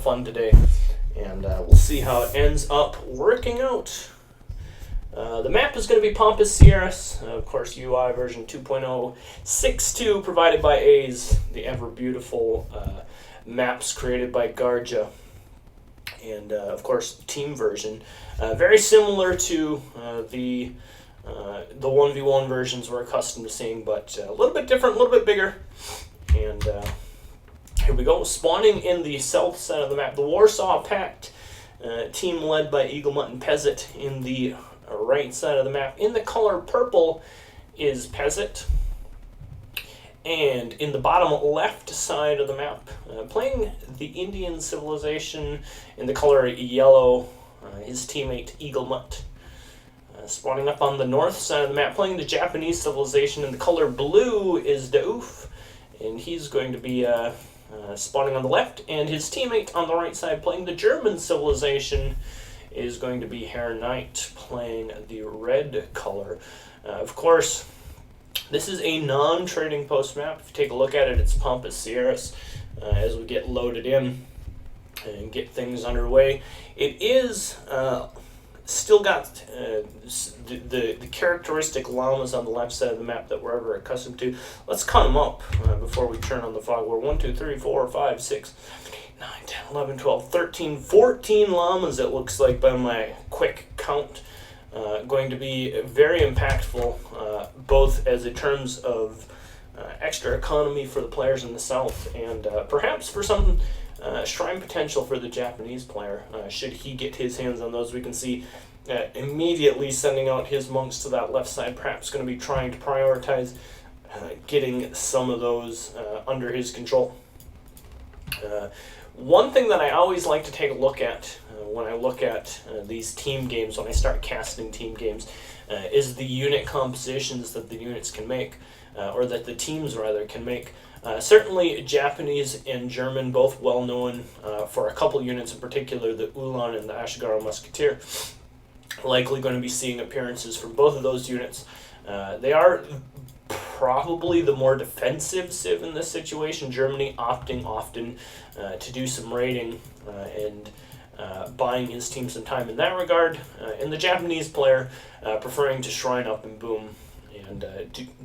fun today, and we'll see how it ends up working out. The map is going to be Pampas Sierras, of course UI version 2.062 provided by A's, the ever beautiful maps created by Garja, and of course team version, very similar to the 1v1 versions we're accustomed to seeing, but a little bit different, a little bit bigger. And here we go, spawning in the south side of the map, the Warsaw Pact team led by Eaglemut and Pezzit in the right side of the map. In the color purple is Pezzit, and in the bottom left side of the map, playing the Indian civilization in the color yellow, his teammate Eaglemut. Spawning up on the north side of the map, playing the Japanese civilization in the color blue is Daouf, and he's going to be spawning on the left, and his teammate on the right side playing the German civilization is going to be Herr Knight, playing the red color. Of course, this is a non-trading post map. If you take a look at it, it's Pampas Sierras. As we get loaded in and get things underway, it is still got the characteristic llamas on the left side of the map that we're ever accustomed to. Let's count them up before we turn on the fog. We're 1, 2, 3, 4, 5, 6, 9, 10, 11, 12, 13, 14 llamas, it looks like by my quick count. Going to be very impactful, both as in terms of extra economy for the players in the south, and perhaps for some shrine potential for the Japanese player. Should he get his hands on those, we can see immediately sending out his monks to that left side, perhaps going to be trying to prioritize getting some of those under his control. One thing that I always like to take a look at when I look at these team games, when I start casting team games, is the unit compositions that the units can make, or that the teams rather can make. Certainly Japanese and German, both well known for a couple units in particular, the Ulan and the Ashigara Musketeer. Likely going to be seeing appearances from both of those units. They are probably the more defensive civ in this situation, Germany opting often to do some raiding and buying his team some time in that regard, and the Japanese player preferring to shrine up and boom and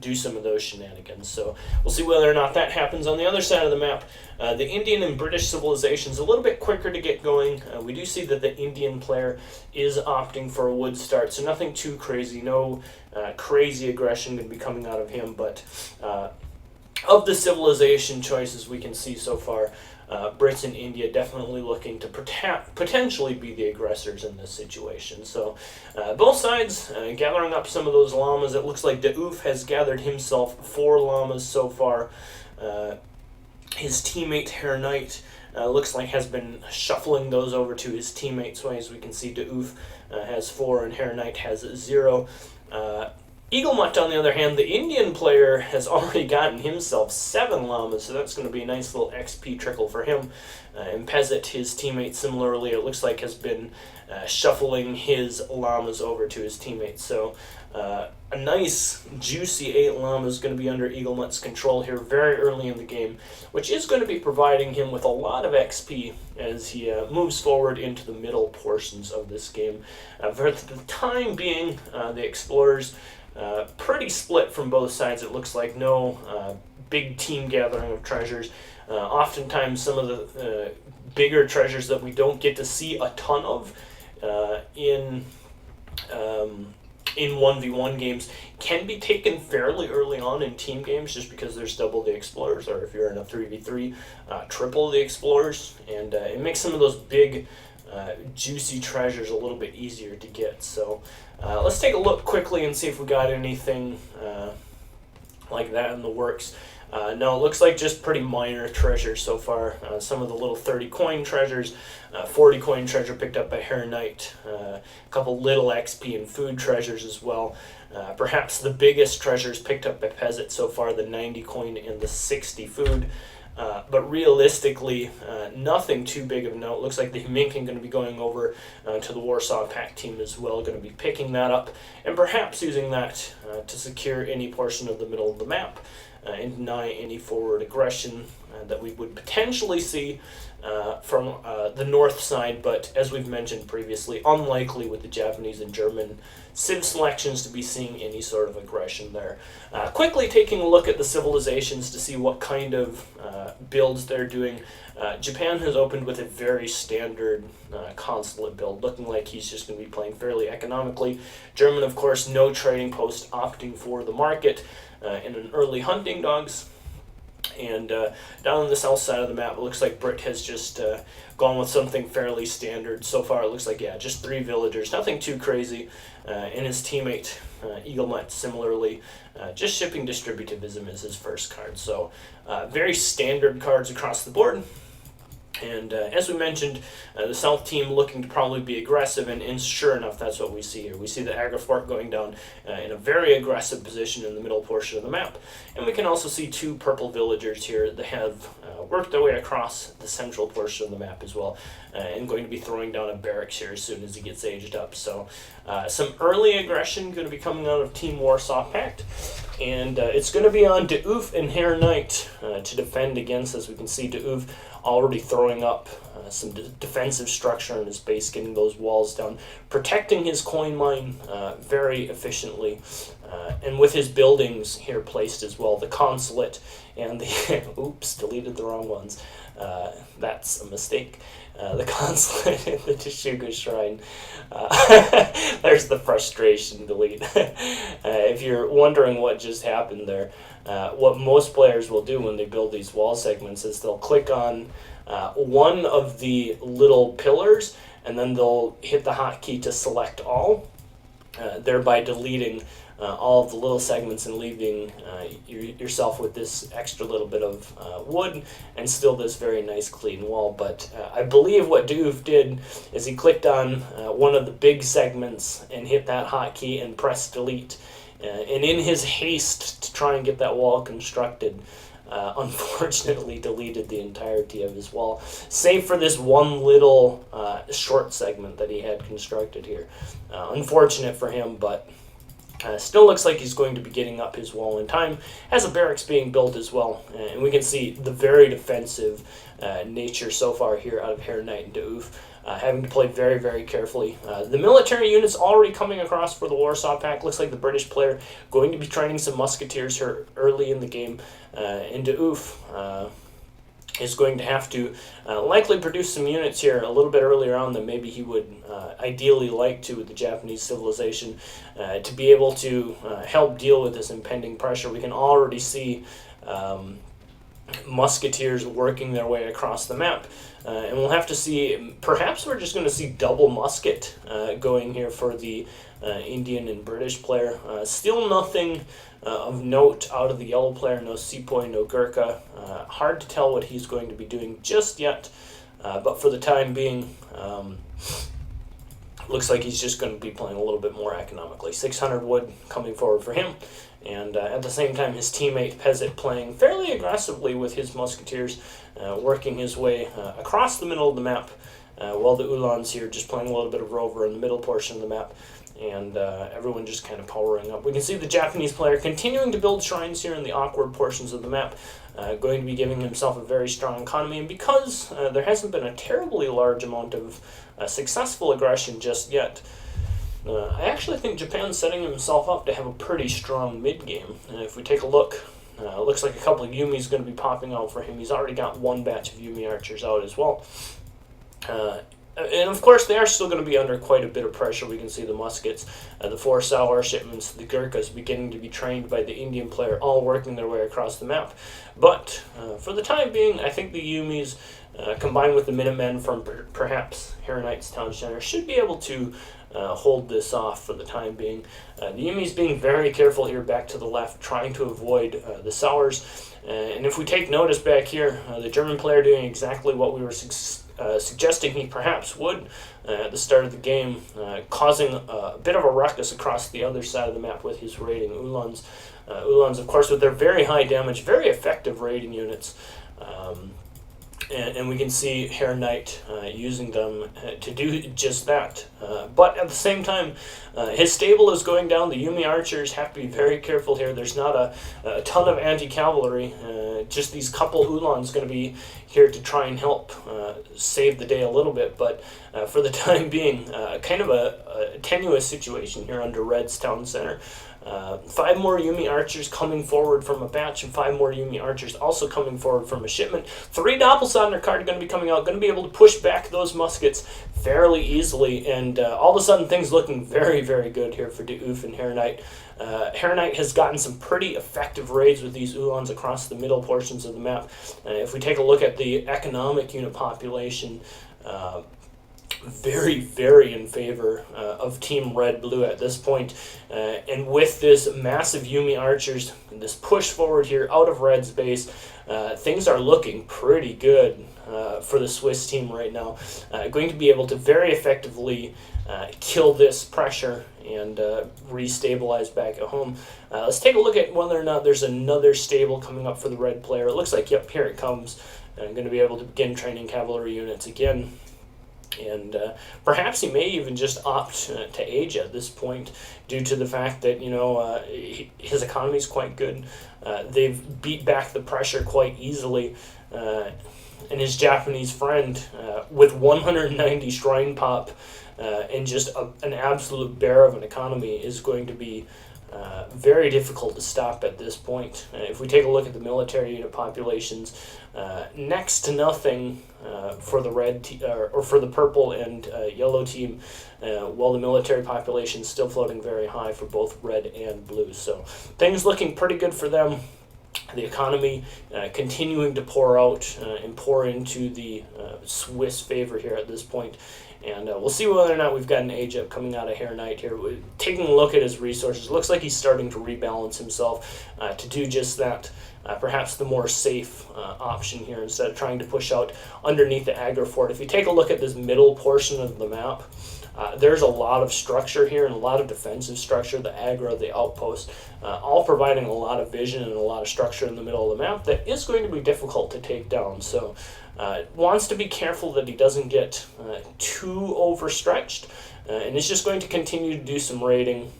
do some of those shenanigans. So we'll see whether or not that happens. On the other side of the map, the Indian and British civilizations a little bit quicker to get going. We do see that the Indian player is opting for a wood start, so nothing too crazy, no crazy aggression going to be coming out of him, but of the civilization choices we can see so far, Brits and India definitely looking to potentially be the aggressors in this situation. So both sides gathering up some of those llamas. It looks like Daouf has gathered himself 4 llamas so far. His teammate Herr Knight looks like has been shuffling those over to his teammates. So as we can see, Daouf has 4 and Herr Knight has 0. Eaglemut, on the other hand, the Indian player, has already gotten himself 7 llamas, so that's going to be a nice little XP trickle for him. And Pezzit, his teammate, similarly, it looks like has been shuffling his llamas over to his teammates. So a nice, juicy 8 llamas going to be under Eaglemut's control here very early in the game, which is going to be providing him with a lot of XP as he moves forward into the middle portions of this game. For the time being, the Explorers pretty split from both sides. It looks like no big team gathering of treasures. Oftentimes some of the bigger treasures that we don't get to see a ton of in 1v1 games can be taken fairly early on in team games, just because there's double the Explorers, or if you're in a 3v3, triple the Explorers, and it makes some of those big juicy treasures a little bit easier to get. So let's take a look quickly and see if we got anything like that in the works. No, it looks like just pretty minor treasures so far. Some of the little 30 coin treasures, 40 coin treasure picked up by Herr Knight, a couple little XP and food treasures as well. Perhaps the biggest treasures picked up by Pezzit so far, the 90 coin and the 60 food. But realistically, nothing too big of a note. Looks like the Minkin going to be going over to the Warsaw Pact team as well, going to be picking that up, and perhaps using that to secure any portion of the middle of the map and deny any forward aggression that we would potentially see from the north side, but as we've mentioned previously, unlikely with the Japanese and German civ selections to be seeing any sort of aggression there. Quickly taking a look at the civilizations to see what kind of builds they're doing. Japan has opened with a very standard consulate build, looking like he's just going to be playing fairly economically. German, of course, no trading post, opting for the market in an early hunting dogs. And down on the south side of the map, it looks like Brit has just gone with something fairly standard. So far, it looks like, yeah, just 3 villagers, nothing too crazy. And his teammate, Eaglemet, similarly, just shipping distributivism is his first card. So very standard cards across the board. And as we mentioned, the South team looking to probably be aggressive, and sure enough, that's what we see here. We see the Agra Fort going down in a very aggressive position in the middle portion of the map. And we can also see 2 purple villagers here that have worked their way across the central portion of the map as well, and going to be throwing down a barracks here as soon as he gets aged up. So some early aggression going to be coming out of Team Warsaw Pact. And it's going to be on De'Oof and Hair Knight to defend against. As we can see, De'Oof already throwing up some defensive structure in his base, getting those walls down, protecting his coin mine very efficiently, and with his buildings here placed as well, the consulate and the oops, deleted the wrong ones. That's a mistake. The consulate and the Teshuga Shrine. There's the frustration delete. If you're wondering what just happened there, what most players will do when they build these wall segments is they'll click on one of the little pillars, and then they'll hit the hotkey to select all, thereby deleting all of the little segments and leaving yourself with this extra little bit of wood and still this very nice clean wall. But I believe what Doof did is he clicked on one of the big segments and hit that hotkey and pressed delete. And in his haste to try and get that wall constructed, unfortunately deleted the entirety of his wall, save for this one little short segment that he had constructed here. Unfortunate for him, but still looks like he's going to be getting up his wall in time. Has a barracks being built as well, and we can see the very defensive nature so far here out of Hair Knight and De'Oof. Having to play very, very carefully. The military units already coming across for the Warsaw Pact. Looks like the British player going to be training some musketeers here early in the game. And De'Oof is going to have to likely produce some units here a little bit earlier on than maybe he would ideally like to with the Japanese civilization to be able to help deal with this impending pressure. We can already see musketeers working their way across the map. And we'll have to see, perhaps we're just going to see double musket going here for the Indian and British player. Still nothing of note out of the yellow player, no Sepoy, no Gurkha. Hard to tell what he's going to be doing just yet, but for the time being, looks like he's just going to be playing a little bit more economically. 600 wood coming forward for him. And at the same time, his teammate Pezet playing fairly aggressively with his musketeers, working his way across the middle of the map, while the Uhlans here just playing a little bit of rover in the middle portion of the map, and everyone just kind of powering up. We can see the Japanese player continuing to build shrines here in the awkward portions of the map, going to be giving himself a very strong economy, and because there hasn't been a terribly large amount of successful aggression just yet, I actually think Japan's setting himself up to have a pretty strong mid-game. If we take a look, looks like a couple of Yumi's going to be popping out for him. He's already got one batch of Yumi archers out as well. And of course, they are still going to be under quite a bit of pressure. We can see the muskets, the 4 Salar shipments, the Gurkhas beginning to be trained by the Indian player, all working their way across the map. But for the time being, I think the Yumis, combined with the Minutemen from perhaps Hair Knight's town center, should be able to hold this off for the time being. The Yumi's being very careful here back to the left, trying to avoid the Sours. And if we take notice back here, the German player doing exactly what we were suggesting he perhaps would at the start of the game, causing a bit of a ruckus across the other side of the map with his raiding Uhlans. Uhlans, of course, with their very high damage, very effective raiding units. and we can see Hair Knight using them to do just that. But at the same time, his stable is going down. The Yumi archers have to be very careful here. There's not a ton of anti-cavalry. Just these couple Ulans going to be here to try and help save the day a little bit. But for the time being, kind of a tenuous situation here under Red's town center. 5 more Yumi archers coming forward from a batch, and 5 more Yumi archers also coming forward from a shipment. 3 Doppelsandner card are going to be coming out, going to be able to push back those muskets fairly easily, and all of a sudden things looking very, very good here for De'Oof and Hair Knight. Hair Knight has gotten some pretty effective raids with these Ulans across the middle portions of the map. If we take a look at the economic unit population, very, very in favor of Team Red-Blue at this point. And with this massive Yumi archers, this push forward here out of Red's base, things are looking pretty good for the Swiss team right now. Going to be able to very effectively kill this pressure and restabilize back at home. Let's take a look at whether or not there's another stable coming up for the Red player. It looks like, yep, here it comes. I'm going to be able to begin training cavalry units again. And perhaps he may even just opt to age at this point due to the fact that, his economy is quite good. They've beat back the pressure quite easily. And his Japanese friend, with 190 shrine pop and just an absolute bear of an economy, is going to be very difficult to stop at this point. If we take a look at the military unit populations, next to nothing for the or for the purple and yellow team, while the military population is still floating very high for both red and blue. So things looking pretty good for them. The economy continuing to pour out and pour into the Swiss favor here at this point. And we'll see whether or not we've got an age up coming out of Hair Knight here. Taking a look at his resources, looks like he's starting to rebalance himself to do just that. Perhaps the more safe option here instead of trying to push out underneath the aggro fort. If you take a look at this middle portion of the map, there's a lot of structure here and a lot of defensive structure, the aggro, the outpost, all providing a lot of vision and a lot of structure in the middle of the map that is going to be difficult to take down. So wants to be careful that he doesn't get too overstretched, and is just going to continue to do some raiding.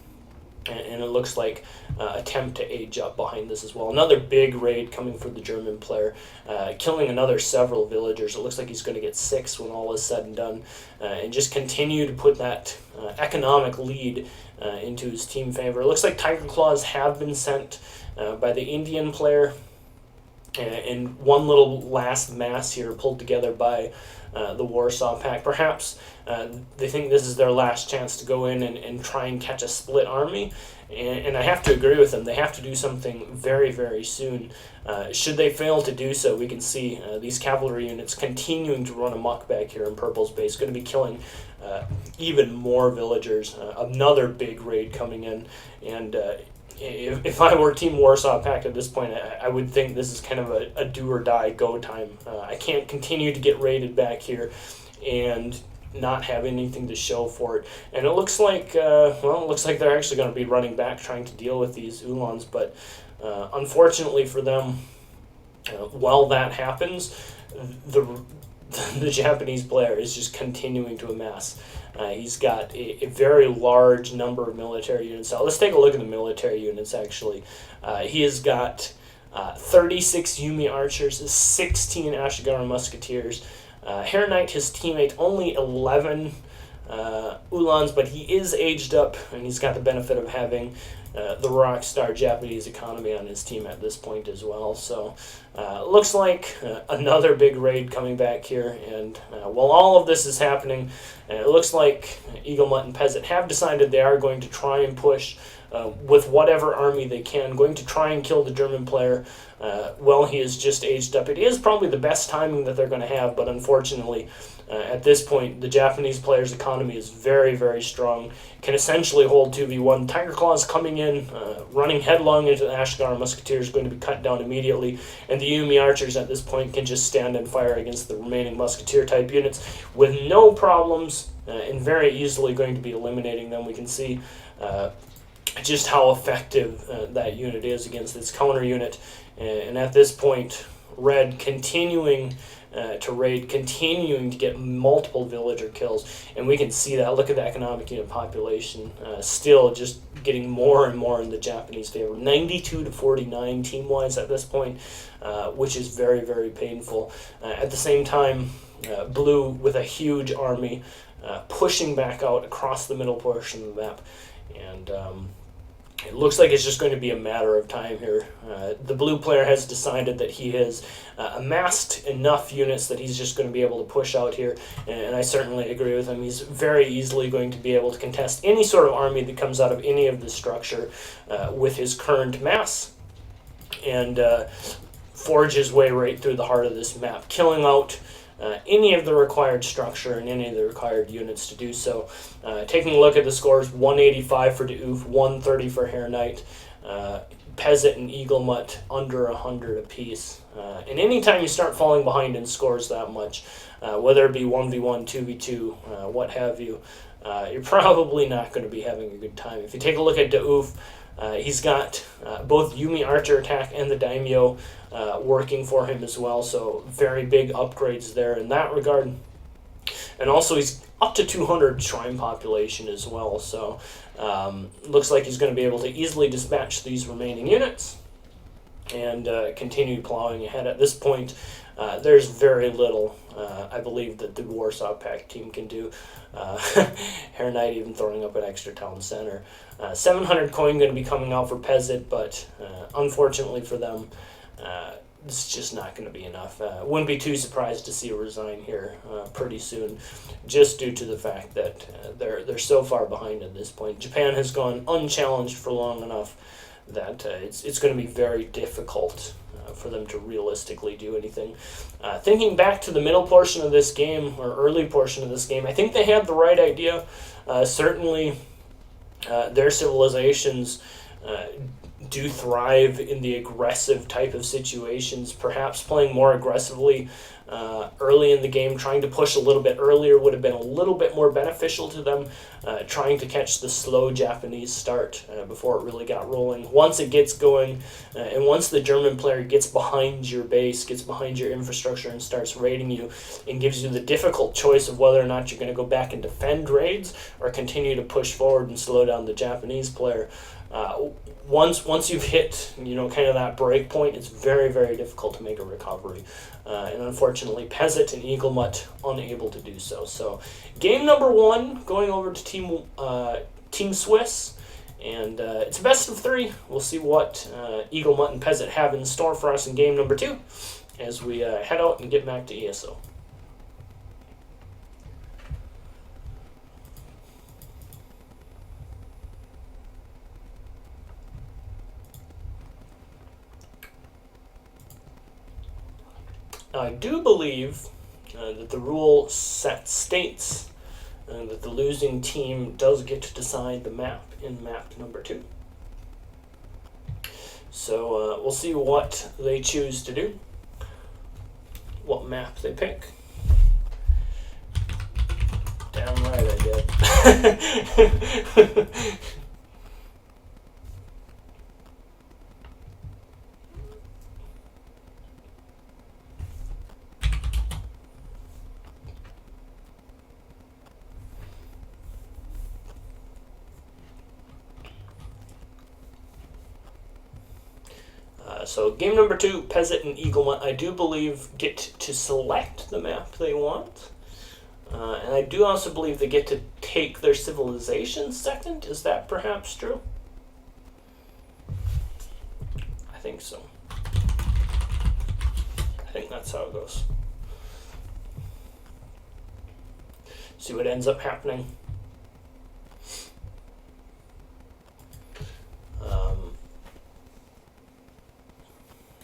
And it looks like attempt to age up behind this as well. Another big raid coming for the German player, killing another several villagers. It looks like he's going to get 6 when all is said and done, and just continue to put that economic lead into his team favor. It looks like Tiger Claws have been sent by the Indian player, and one little last mass here pulled together by the Warsaw Pact. Perhaps they think this is their last chance to go in and try and catch a split army, and I have to agree with them. They have to do something very, very soon. Should they fail to do so, we can see these cavalry units continuing to run amok back here in Purple's base, going to be killing even more villagers. Another big raid coming in, and if I were Team Warsaw Pact at this point, I would think this is kind of a do-or-die go time. I can't continue to get raided back here and not have anything to show for it. And it looks like, it looks like they're actually going to be running back trying to deal with these Ulans. But unfortunately for them, while that happens, the Japanese player is just continuing to amass. He's got a very large number of military units. Now, let's take a look at the military units, actually. He has got 36 Yumi archers, 16 Ashigara musketeers. Hair Knight, his teammate, only 11 Ulans, but he is aged up, and he's got the benefit of having the rockstar Japanese economy on his team at this point as well. So looks like another big raid coming back here, and while all of this is happening, it looks like Eagle Mutt and Peasant have decided they are going to try and push with whatever army they can, going to try and kill the German player while he is just aged up. It is probably the best timing that they're going to have, but unfortunately, at this point, the Japanese player's economy is very, very strong, can essentially hold 2v1. Tiger Claws coming in, running headlong into the Ashgar Musketeers, going to be cut down immediately, and the Yumi Archers at this point can just stand and fire against the remaining Musketeer-type units with no problems, and very easily going to be eliminating them. We can see just how effective that unit is against its counter unit, and at this point, Red continuing to raid, continuing to get multiple villager kills, and we can see that. Look at the economic unit population, still just getting more and more in the Japanese favor. 92 to 49 team-wise at this point, which is very, very painful. At the same time, Blue with a huge army pushing back out across the middle portion of the map, and it looks like it's just going to be a matter of time here. The blue player has decided that he has amassed enough units that he's just going to be able to push out here, and I certainly agree with him. He's very easily going to be able to contest any sort of army that comes out of any of the structure with his current mass, and forge his way right through the heart of this map, killing out any of the required structure and any of the required units to do so. Taking a look at the scores, 185 for Doof, 130 for Hair Knight, Peasant and Eagle Mutt under 100 apiece. And anytime you start falling behind in scores that much, whether it be 1v1, 2v2, what have you, you're probably not going to be having a good time. If you take a look at Doof, he's got both Yumi Archer Attack and the Daimyo working for him as well, so very big upgrades there in that regard. And also he's up to 200 shrine population as well, so looks like he's going to be able to easily dispatch these remaining units and continue plowing ahead. At this point, there's very little, I believe, that the Warsaw Pact team can do. Hair Knight even throwing up an extra town center. 700 coin going to be coming out for Peasant, but unfortunately for them, it's just not going to be enough. Wouldn't be too surprised to see a resign here pretty soon, just due to the fact that they're so far behind at this point. Japan has gone unchallenged for long enough that it's going to be very difficult for them to realistically do anything. Thinking back to the middle portion of this game, or early portion of this game, I think they had the right idea. Certainly, their civilizations do thrive in the aggressive type of situations. Perhaps playing more aggressively early in the game, trying to push a little bit earlier would have been a little bit more beneficial to them, trying to catch the slow Japanese start before it really got rolling. Once it gets going, and once the German player gets behind your base, gets behind your infrastructure and starts raiding you, and gives you the difficult choice of whether or not you're going to go back and defend raids or continue to push forward and slow down the Japanese player. Once you've hit, kind of that break point, it's very, very difficult to make a recovery. And unfortunately, Peasant and Eagle Mutt unable to do so. So, game number 1 going over to Team Swiss, and it's a best of 3. We'll see what Eagle Mutt and Peasant have in store for us in game number 2 as we head out and get back to ESO. I do believe that the rule states that the losing team does get to decide the map in map number 2. So we'll see what they choose to do, what map they pick. Damn right I did. So game number 2, Peasant and Eagle Mutt, I do believe get to select the map they want. And I do also believe they get to take their civilization second. Is that perhaps true? I think so. I think that's how it goes. See what ends up happening.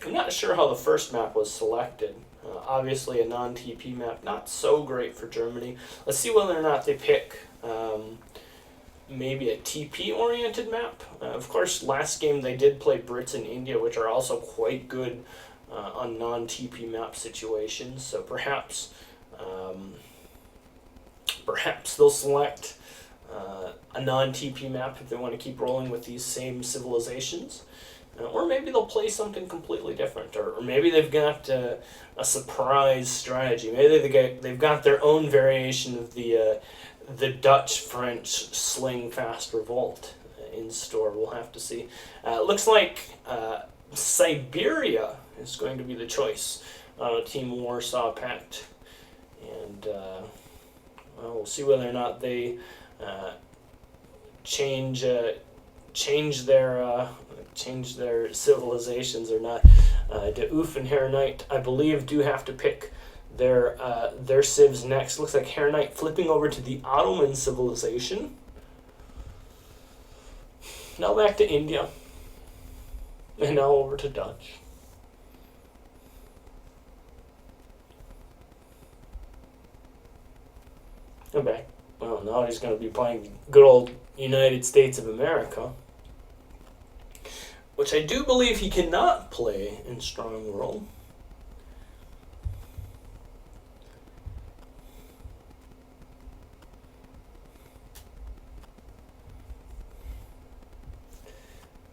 I'm not sure how the first map was selected. Obviously a non-TP map, not so great for Germany. Let's see whether or not they pick maybe a TP-oriented map. Of course, last game they did play Brits in India, which are also quite good on non-TP map situations. So perhaps they'll select a non-TP map if they want to keep rolling with these same civilizations. Or maybe they'll play something completely different, or maybe they've got a surprise strategy. Maybe they've got their own variation of the Dutch-French sling fast revolt in store. We'll have to see. Looks like Siberia is going to be the choice on Team Warsaw Pact, and well, we'll see whether or not they change their civilizations or not. De Oof and Hair Knight, I believe, do have to pick their civs next. Looks like Hair Knight flipping over to the Ottoman civilization. Now back to India. And now over to Dutch. Okay. Well, now he's going to be playing good old United States of America, which I do believe he cannot play in Strong World.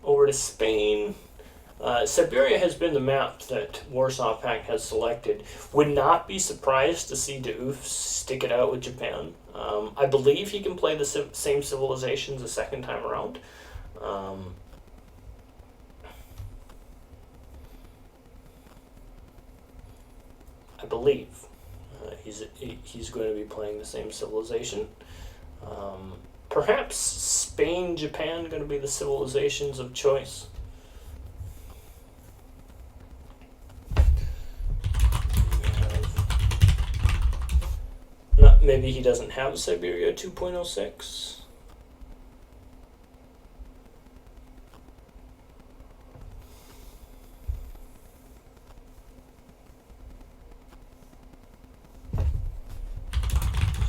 Over to Spain. Siberia has been the map that Warsaw Pact has selected. Would not be surprised to see De Oof stick it out with Japan. I believe he can play the same civilizations a second time around. I believe he's going to be playing the same civilization. Perhaps Spain, Japan going to be the civilizations of choice. Maybe he doesn't have Siberia 2.06.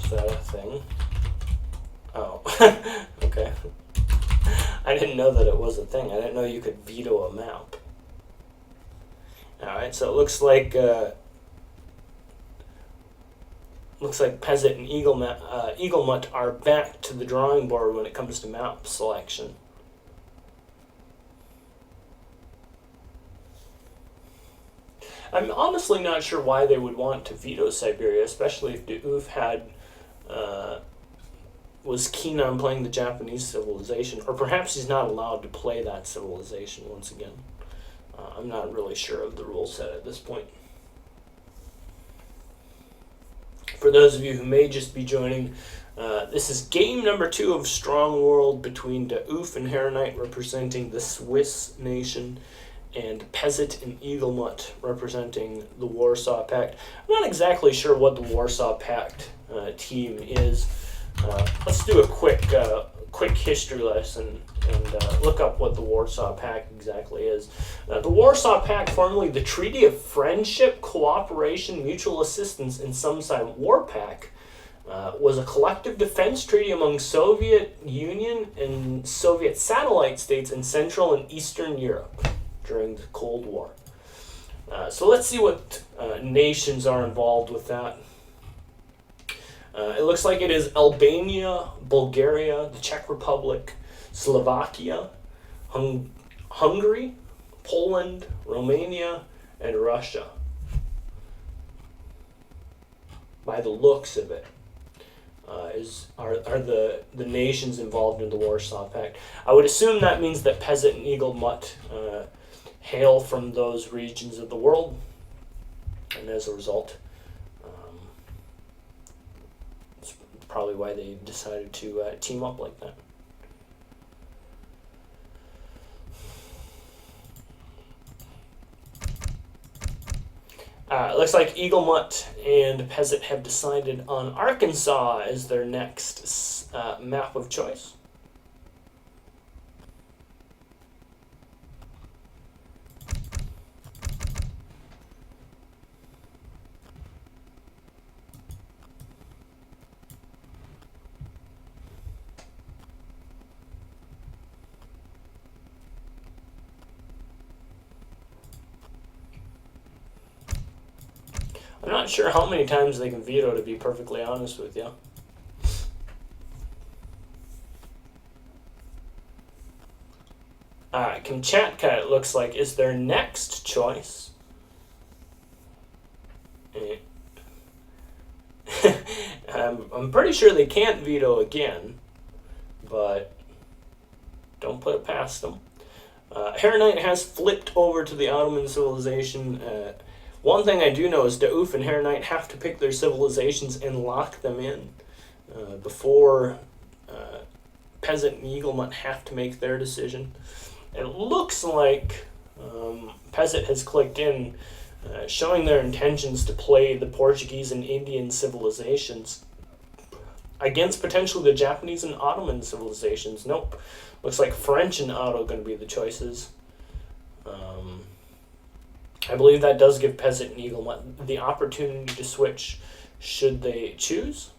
Is that a thing? Oh, okay. I didn't know that it was a thing. I didn't know you could veto a map. Alright, so it looks like Peasant and Eaglemut are back to the drawing board when it comes to map selection. I'm honestly not sure why they would want to veto Siberia, especially if De Oof was keen on playing the Japanese civilization, or perhaps he's not allowed to play that civilization once again. I'm not really sure of the rule set at this point. For those of you who may just be joining, this is game number 2 of Strong World between De Oof and Hair Knight representing the Swiss nation, and Peasant and Eaglemut representing the Warsaw Pact. I'm not exactly sure what the Warsaw Pact team is. Let's do a quick history lesson and look up what the Warsaw Pact exactly is. The Warsaw Pact, formerly the Treaty of Friendship, Cooperation, Mutual Assistance, and Sometime War Pact, was a collective defense treaty among Soviet Union and Soviet satellite states in Central and Eastern Europe during the Cold War. So let's see what nations are involved with that. It looks like it is Albania, Bulgaria, the Czech Republic, Slovakia, Hungary, Poland, Romania, and Russia. By the looks of it, are the nations involved in the Warsaw Pact. I would assume that means that Peasant and Eaglemut hail from those regions of the world, and as a result, it's probably why they decided to team up like that. It looks like Eaglemut and Peasant have decided on Arkansas as their next map of choice. I'm not sure how many times they can veto, to be perfectly honest with you. Kamchatka, it looks like, is their next choice. I'm pretty sure they can't veto again, but don't put it past them. Herrenite has flipped over to the Ottoman civilization. One thing I do know is Dauf and Herrenite have to pick their civilizations and lock them in before Peasant and Eaglemont have to make their decision. It looks like Peasant has clicked in, showing their intentions to play the Portuguese and Indian civilizations against potentially the Japanese and Ottoman civilizations. Nope. Looks like French and Otto going to be the choices. I believe that does give Peasant and Eaglemont the opportunity to switch should they choose.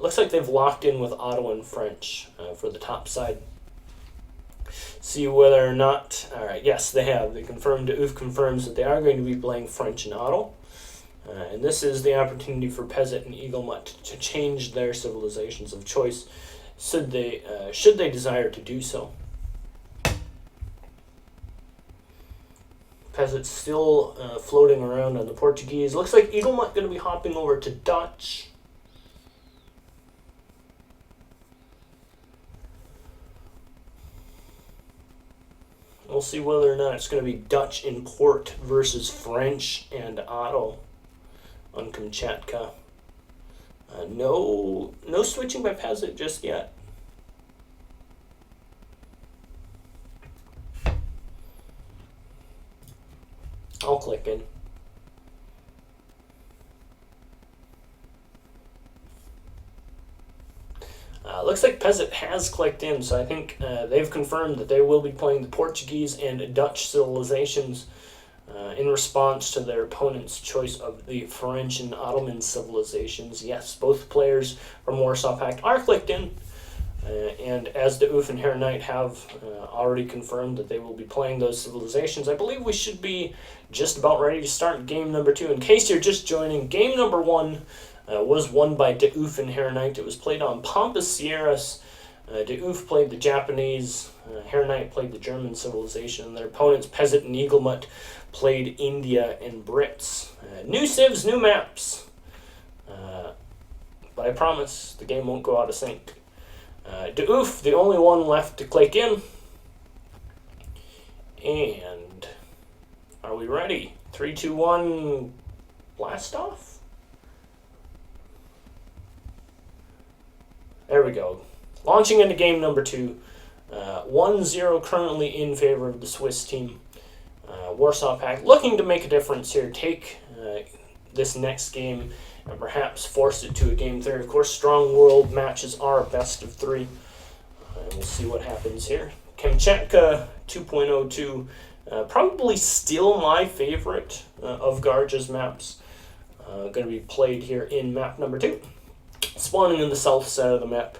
Looks like they've locked in with Otto and French for the top side. See whether or not... Alright, yes, they have. They confirmed, Dauf confirms that they are going to be playing French and Otto. And this is the opportunity for Peasant and Eaglemont to change their civilizations of choice should they desire to do so. Peasant's still floating around on the Portuguese. Looks like Eaglemont going to be hopping over to Dutch. We'll see whether or not it's going to be Dutch in port versus French and Otto on Kamchatka. No switching by Peasant just yet. I'll click in. Looks like Peasant has clicked in, so I think they've confirmed that they will be playing the Portuguese and Dutch civilizations in response to their opponent's choice of the French and Ottoman civilizations. Yes, both players from Warsaw Pact are clicked in, and as Dauf and Herrenite have already confirmed that they will be playing those civilizations, I believe we should be just about ready to start game number 2. In case you're just joining, game number 1 was won by Dauf and Herrenite. It was played on Pampas Sierras. Dauf played the Japanese, Herrenite played the German civilization, and their opponents, Peasant and Eaglemont, played India and Brits. New civs, new maps. But I promise the game won't go out of sync. Dauf, the only one left to click in. And are we ready? 3, 2, 1, blast off? There we go. Launching into game number 2. 1-0 currently in favor of the Swiss team. Warsaw Pact looking to make a difference here. Take this next game and perhaps force it to a game 3. Of course, Strong World matches are a best of 3. And we'll see what happens here. Kamchatka 2.02. Probably still my favorite of Garja's maps. Going to be played here in map number 2. Spawning in the south side of the map.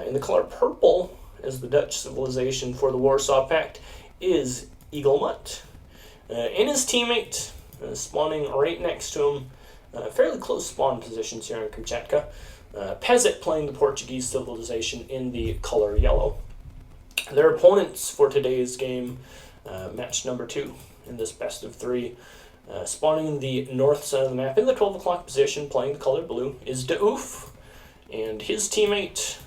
In the color purple as the Dutch civilization for the Warsaw Pact is Eaglemont. And his teammate spawning right next to him. Fairly close spawn positions here in Kamchatka. Peasant playing the Portuguese civilization in the color yellow. Their opponents for today's game, match number 2 in this best of 3. Spawning in the north side of the map in the 12 o'clock position, playing the color blue, is Dauf. And his teammate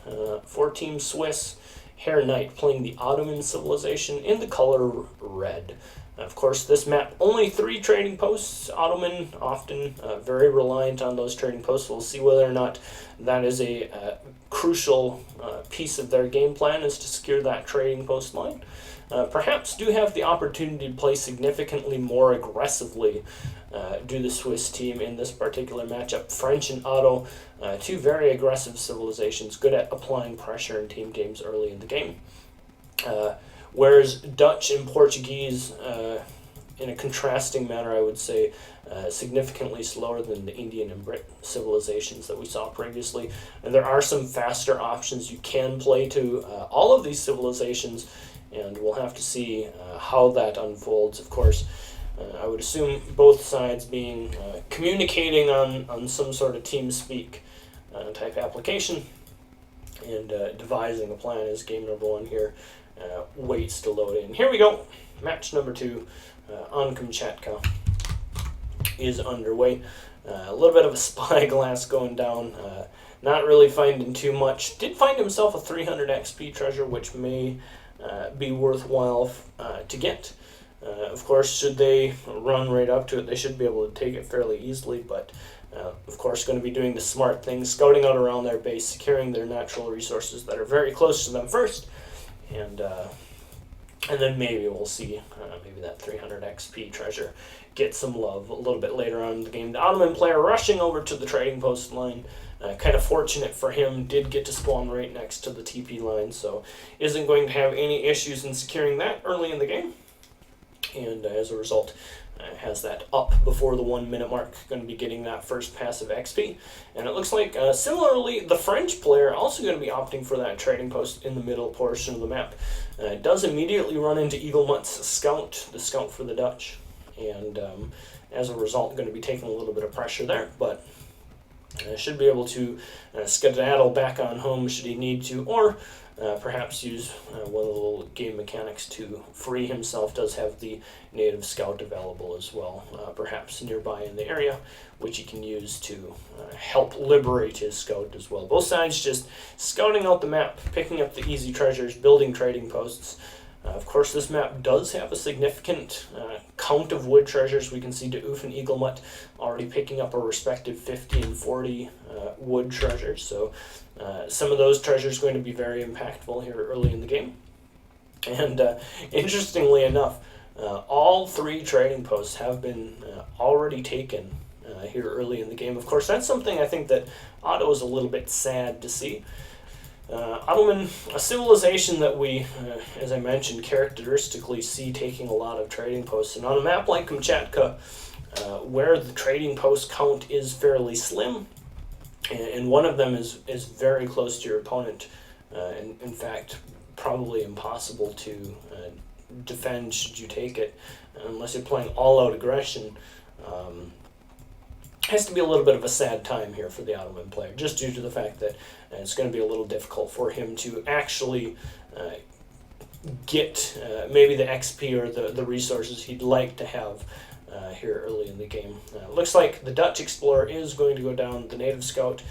for Team Swiss, Herrenite, playing the Ottoman civilization in the color red. Of course, this map, only 3 trading posts. Ottoman, often very reliant on those trading posts. We'll see whether or not that is a crucial piece of their game plan, is to secure that trading post line. Perhaps do have the opportunity to play significantly more aggressively, do the Swiss team in this particular matchup. French and Otto, 2 very aggressive civilizations, good at applying pressure in team games early in the game. Whereas Dutch and Portuguese, in a contrasting manner, I would say, significantly slower than the Indian and Brit civilizations that we saw previously. And there are some faster options you can play to all of these civilizations, and we'll have to see how that unfolds. Of course, I would assume both sides being communicating on some sort of TeamSpeak type application, and devising a plan is game number 1 here. waits to load in. Here we go. Match number 2 on Kamchatka is underway. A little bit of a spyglass going down. Not really finding too much. Did find himself a 300 XP treasure, which may be worthwhile to get. Of course, should they run right up to it, they should be able to take it fairly easily, but of course going to be doing the smart thing, scouting out around their base, securing their natural resources that are very close to them first, and then maybe we'll see maybe that 300 XP treasure get some love a little bit later on in the game. The Ottoman player rushing over to the trading post line. Kind of fortunate for him, did get to spawn right next to the TP line, so isn't going to have any issues in securing that early in the game. And as a result, has that up before the 1 minute mark, going to be getting that first passive XP. And it looks like, similarly, the French player also going to be opting for that trading post in the middle portion of the map. Does immediately run into Eaglemutt's scout, the scout for the Dutch. And as a result, going to be taking a little bit of pressure there, but should be able to skedaddle back on home should he need to, or perhaps use one of the little game mechanics to free himself. Does have the native scout available as well, perhaps nearby in the area, which he can use to help liberate his scout as well. Both sides just scouting out the map, picking up the easy treasures, building trading posts. Of course, this map does have a significant count of wood treasures. We can see Da'Oof and Eaglemutt already picking up a respective 50 and 40 wood treasures. So some of those treasures going to be very impactful here early in the game. And interestingly enough, all 3 trading posts have been already taken here early in the game. Of course, that's something I think that Otto is a little bit sad to see. Ottoman, a civilization that we, as I mentioned, characteristically see taking a lot of trading posts. And on a map like Kamchatka, where the trading post count is fairly slim, and one of them is very close to your opponent, and in fact, probably impossible to defend should you take it, unless you're playing all-out aggression. Has to be a little bit of a sad time here for the Ottoman player, just due to the fact that it's going to be a little difficult for him to actually get maybe the XP or the resources he'd like to have here early in the game. Looks like the Dutch explorer is going to go down. The native scout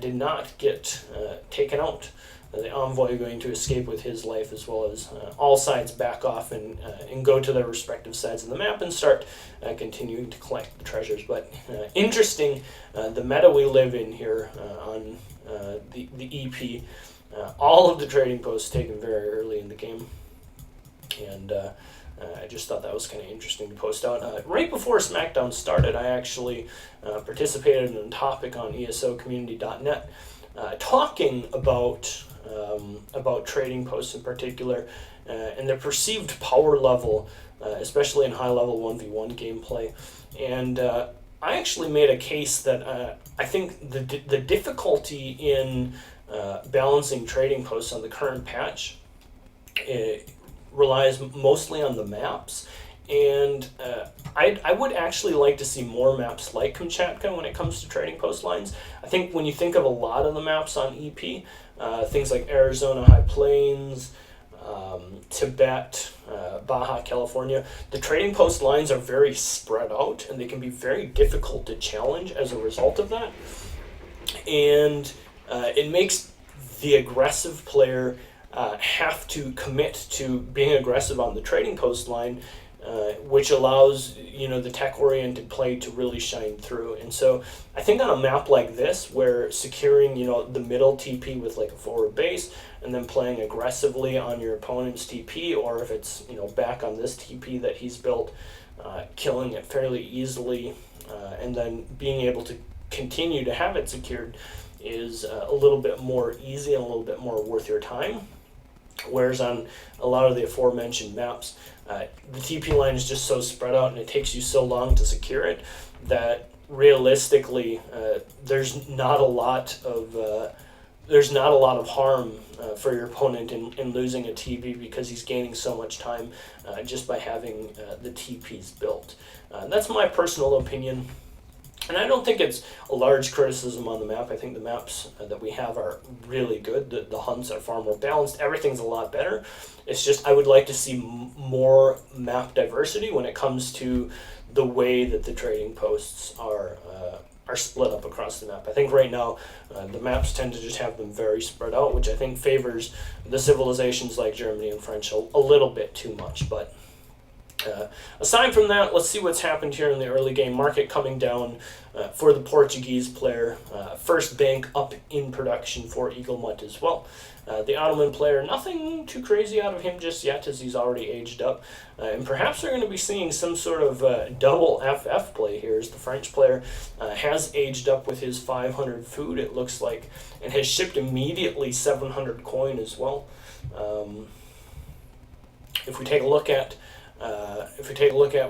did not get taken out. The envoy going to escape with his life, as well as all sides back off and go to their respective sides of the map and start continuing to collect the treasures. But interesting, the meta we live in here on the EP, all of the trading posts taken very early in the game. And I just thought that was kind of interesting to post out. Right before Smackdown started, I actually participated in a topic on esocommunity.net talking about trading posts in particular and their perceived power level, especially in high-level 1v1 gameplay. And I actually made a case that I think the difficulty in balancing trading posts on the current patch relies mostly on the maps. And I would actually like to see more maps like Kamchatka when it comes to trading post lines. I think when you think of a lot of the maps on EP, things like Arizona High Plains, Tibet, Baja California, the trading post lines are very spread out and they can be very difficult to challenge as a result of that. And it makes the aggressive player have to commit to being aggressive on the trading post line, which allows the tech-oriented play to really shine through. And so I think on a map like this, where securing the middle TP with like a forward base, and then playing aggressively on your opponent's TP, or if it's back on this TP that he's built, killing it fairly easily, and then being able to continue to have it secured is a little bit more easy and a little bit more worth your time. Whereas on a lot of the aforementioned maps, the TP line is just so spread out and it takes you so long to secure it that realistically there's not a lot of harm for your opponent in losing a TP, because he's gaining so much time just by having the TPs built. That's my personal opinion. And I don't think it's a large criticism on the map. I think the maps that we have are really good. The hunts are far more balanced. Everything's a lot better. It's just I would like to see more map diversity when it comes to the way that the trading posts are split up across the map. I think right now the maps tend to just have them very spread out, which I think favors the civilizations like Germany and French a little bit too much. But aside from that, let's see what's happened here in the early game. Market coming down for the Portuguese player. First bank up in production for Eaglemut as well. The Ottoman player, nothing too crazy out of him just yet, as he's already aged up. And perhaps we're going to be seeing some sort of double FF play here, as the French player has aged up with his 500 food, it looks like, and has shipped immediately 700 coin as well. If we take a look at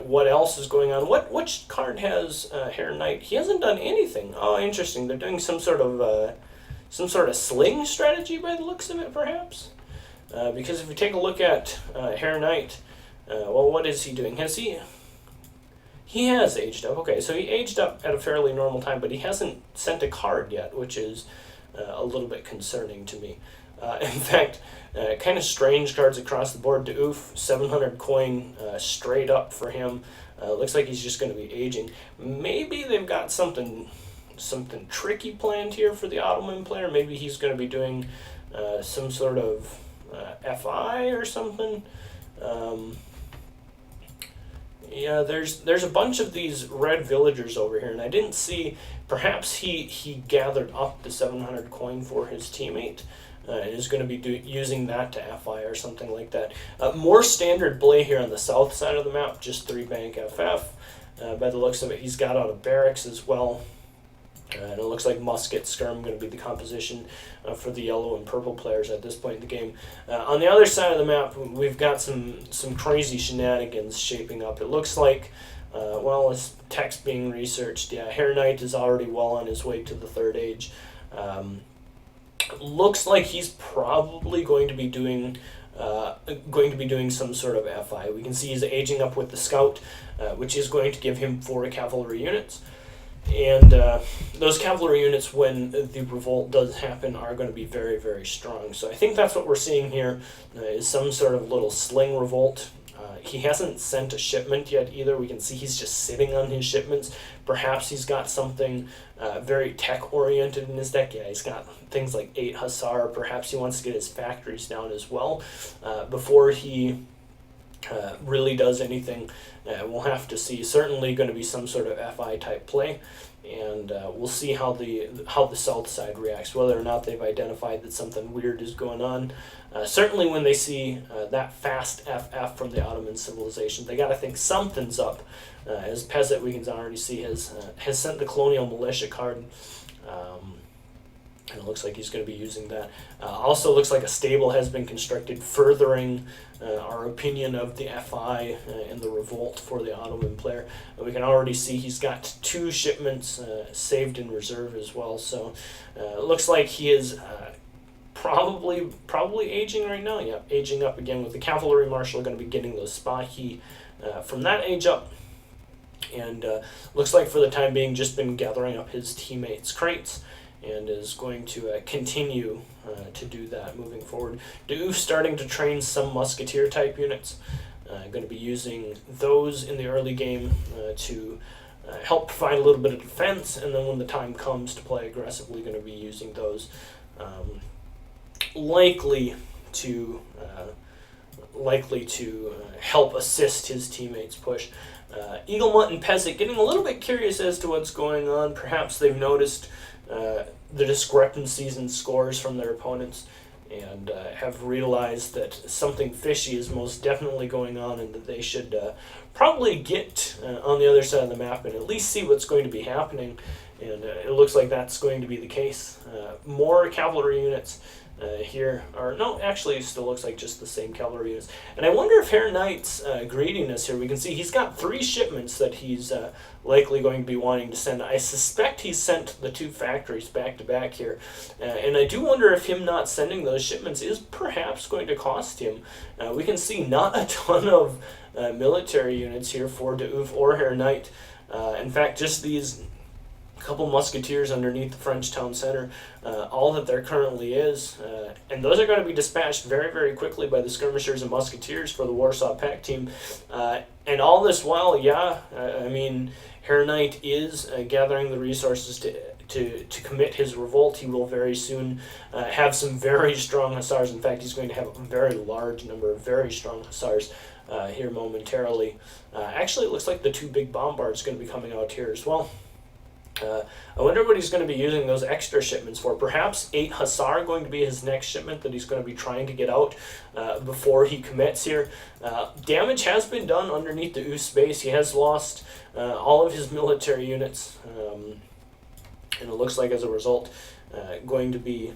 what else is going on, which card has Hair Knight? He hasn't done anything. Oh, interesting. They're doing some sort of sling strategy by the looks of it, perhaps. Because if we take a look at Hair Knight, well, what is he doing? He has aged up. Okay, so he aged up at a fairly normal time, but he hasn't sent a card yet, which is a little bit concerning to me. In fact, kind of strange cards across the board. Doof, 700 coin straight up for him. Looks like he's just going to be aging. Maybe they've got something tricky planned here for the Ottoman player. Maybe he's going to be doing some sort of FI or something. Yeah, there's a bunch of these red villagers over here, and I didn't see. Perhaps he gathered up the 700 coin for his teammate. And is going to be using that to FI or something like that. More standard play here on the south side of the map, just 3 bank FF. By the looks of it, he's got out of barracks as well. And it looks like musket skirm going to be the composition for the yellow and purple players at this point in the game. On the other side of the map, we've got some crazy shenanigans shaping up. It looks like, well, as text being researched, yeah, Hair Knight is already well on his way to the 3rd age. Looks like he's probably going to be doing some sort of FI. We can see he's aging up with the scout, which is going to give him 4 cavalry units. And those cavalry units, when the revolt does happen, are going to be very, very strong. So I think that's what we're seeing here, is some sort of little sling revolt. He hasn't sent a shipment yet either. We can see he's just sitting on his shipments. Perhaps he's got something very tech-oriented in his deck. Yeah, he's got things like 8 Hussar. Perhaps he wants to get his factories down as well before he really does anything. We'll have to see. Certainly going to be some sort of FI type play, and we'll see how the south side reacts, whether or not they've identified that something weird is going on. Certainly when they see that fast FF from the Ottoman civilization, they got to think something's up. As Pezet, we can already see, has sent the colonial militia card. And it looks like he's going to be using that. Also looks like a stable has been constructed, furthering our opinion of the FI and the revolt for the Ottoman player. We can already see he's got 2 shipments saved in reserve as well. So it looks like he is probably aging right now. Yeah, aging up again, with the cavalry marshal going to be getting those Spahi from that age up. And looks like for the time being just been gathering up his teammates' crates, and is going to continue to do that moving forward. Doof starting to train some musketeer type units. Going to be using those in the early game to help provide a little bit of defense, and then when the time comes to play aggressively, going to be using those likely to help assist his teammates' push. Eaglemut and Pezet getting a little bit curious as to what's going on. Perhaps they've noticed the discrepancies in scores from their opponents, and have realized that something fishy is most definitely going on, and that they should probably get on the other side of the map and at least see what's going to be happening. And it looks like that's going to be the case. More cavalry units here are, no, actually it still looks like just the same cavalry units. And I wonder if Hair Knight's greediness here, we can see he's got 3 shipments that he's likely going to be wanting to send. I suspect he sent the 2 factories back to back here, and I do wonder if him not sending those shipments is perhaps going to cost him. We can see not a ton of military units here for Doof or Hair Knight. In fact, just these a couple musketeers underneath the French town center, all that there currently is. And those are going to be dispatched very, very quickly by the skirmishers and musketeers for the Warsaw Pact team. And all this while, I mean, Herr Knight is gathering the resources to commit his revolt. He will very soon have some very strong hussars. In fact, he's going to have a very large number of very strong hussars here momentarily. Actually, it looks like the 2 big bombards are going to be coming out here as well. I wonder what he's going to be using those extra shipments for. Perhaps 8 hussar going to be his next shipment that he's going to be trying to get out before he commits here. Damage has been done underneath the Oos base. He has lost all of his military units, and it looks like as a result going to be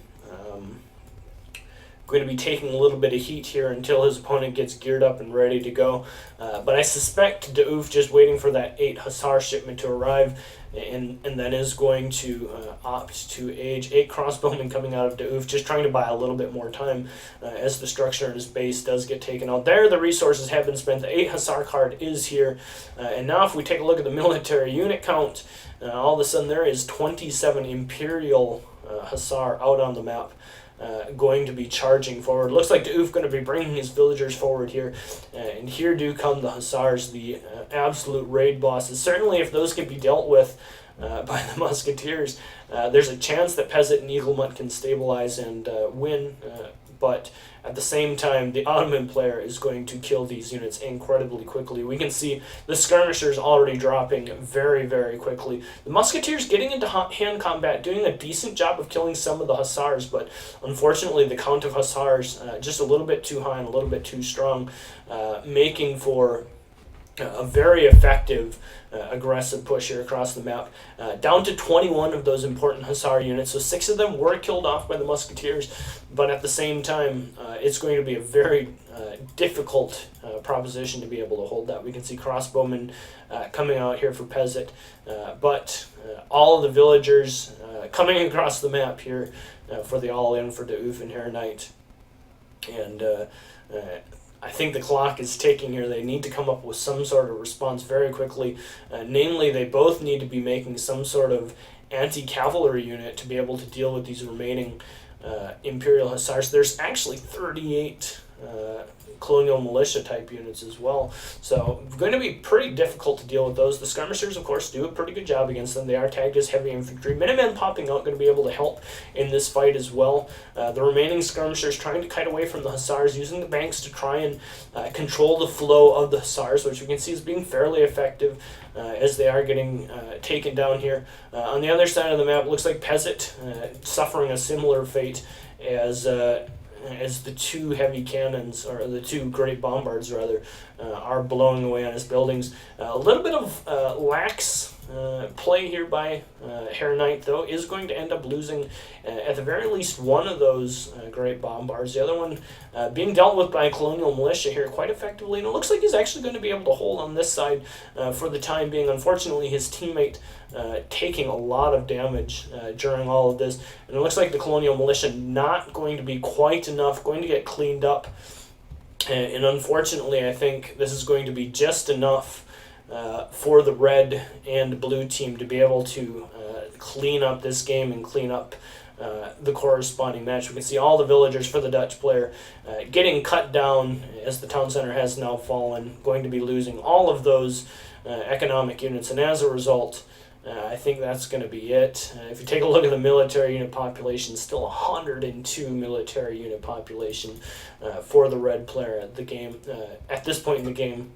taking a little bit of heat here until his opponent gets geared up and ready to go. But I suspect D'Oof just waiting for that 8 hussar shipment to arrive, and then is going to opt to age 8 crossbowmen coming out of D'Oof, just trying to buy a little bit more time as the structure in his base does get taken out. There, the resources have been spent. The 8 hussar card is here. And now if we take a look at the military unit count, all of a sudden there is 27 Imperial hussar out on the map. Going to be charging forward. Looks like D'Oof going to be bringing his villagers forward here, and here do come the hussars, the absolute raid bosses. Certainly, if those can be dealt with by the musketeers, there's a chance that Peasant and Eaglemont can stabilize and win. But at the same time, the Ottoman player is going to kill these units incredibly quickly. We can see the skirmishers already dropping very, very quickly. The musketeers getting into hand combat, doing a decent job of killing some of the hussars, but unfortunately the count of hussars just a little bit too high and a little bit too strong, making for a very effective aggressive push here across the map. Down to 21 of those important hussar units, so 6 of them were killed off by the musketeers, but at the same time, it's going to be a very difficult proposition to be able to hold that. We can see crossbowmen coming out here for Peasant, but all of the villagers coming across the map here for the all-in for D'Oof and Herr Knight. And I think the clock is ticking here. They need to come up with some sort of response very quickly. Namely, they both need to be making some sort of anti-cavalry unit to be able to deal with these remaining Imperial Hussars. There's actually 38 colonial militia type units as well. So going to be pretty difficult to deal with those. The skirmishers, of course, do a pretty good job against them. They are tagged as heavy infantry. Minutemen popping out going to be able to help in this fight as well. The remaining skirmishers trying to kite away from the hussars, using the banks to try and control the flow of the hussars, which we can see is being fairly effective as they are getting taken down here. On the other side of the map, looks like Peasant suffering a similar fate as the 2 heavy cannons, or the 2 great bombards rather, are blowing away on his buildings. A little bit of lax play here by Herr Knight, though, is going to end up losing at the very least one of those great bombards. The other one being dealt with by a colonial militia here quite effectively, and it looks like he's actually going to be able to hold on this side for the time being. Unfortunately, his teammate taking a lot of damage during all of this, and it looks like the colonial militia not going to be quite enough, going to get cleaned up, and unfortunately I think this is going to be just enough for the red and blue team to be able to clean up this game and clean up the corresponding match. We can see all the villagers for the Dutch player getting cut down as the town center has now fallen, going to be losing all of those economic units, and as a result, I think that's going to be it. If you take a look at the military unit population, still 102 military unit population for the red player at the game at this point in the game.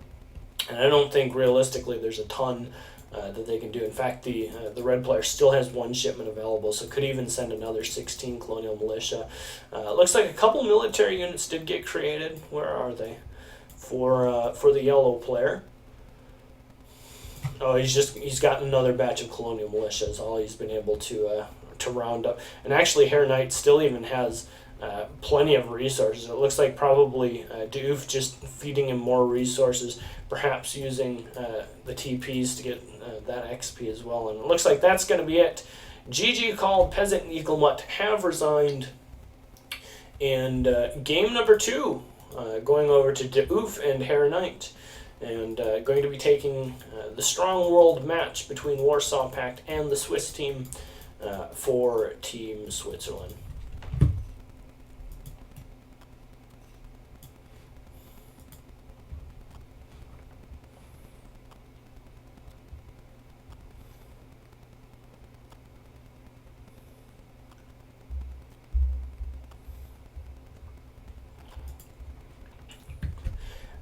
And I don't think realistically there's a ton that they can do. In fact, the red player still has 1 shipment available, so could even send another 16 colonial militia. Looks like a couple military units did get created. Where are they? For the yellow player. Oh, he's got another batch of colonial militia is all he's been able to round up. And actually, Herr Knight still even has plenty of resources. It looks like probably D'Oof just feeding him more resources, perhaps using the TPs to get that XP as well. And it looks like that's going to be it. GG called. Peasant and Eaglemont have resigned. And game number 2 going over to D'Oof and Herr Knight. and going to be taking the Strong World match between Warsaw Pact and the Swiss team for Team Switzerland.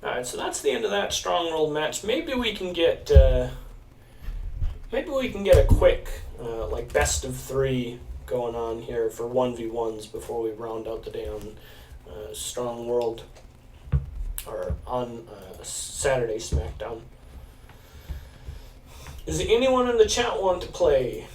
Alright, so that's the end of that Strong World match. Maybe we can get a quick like best of 3 going on here for 1v1s before we round out the day on Strong World, or on Saturday Smackdown. Does anyone in the chat want to play?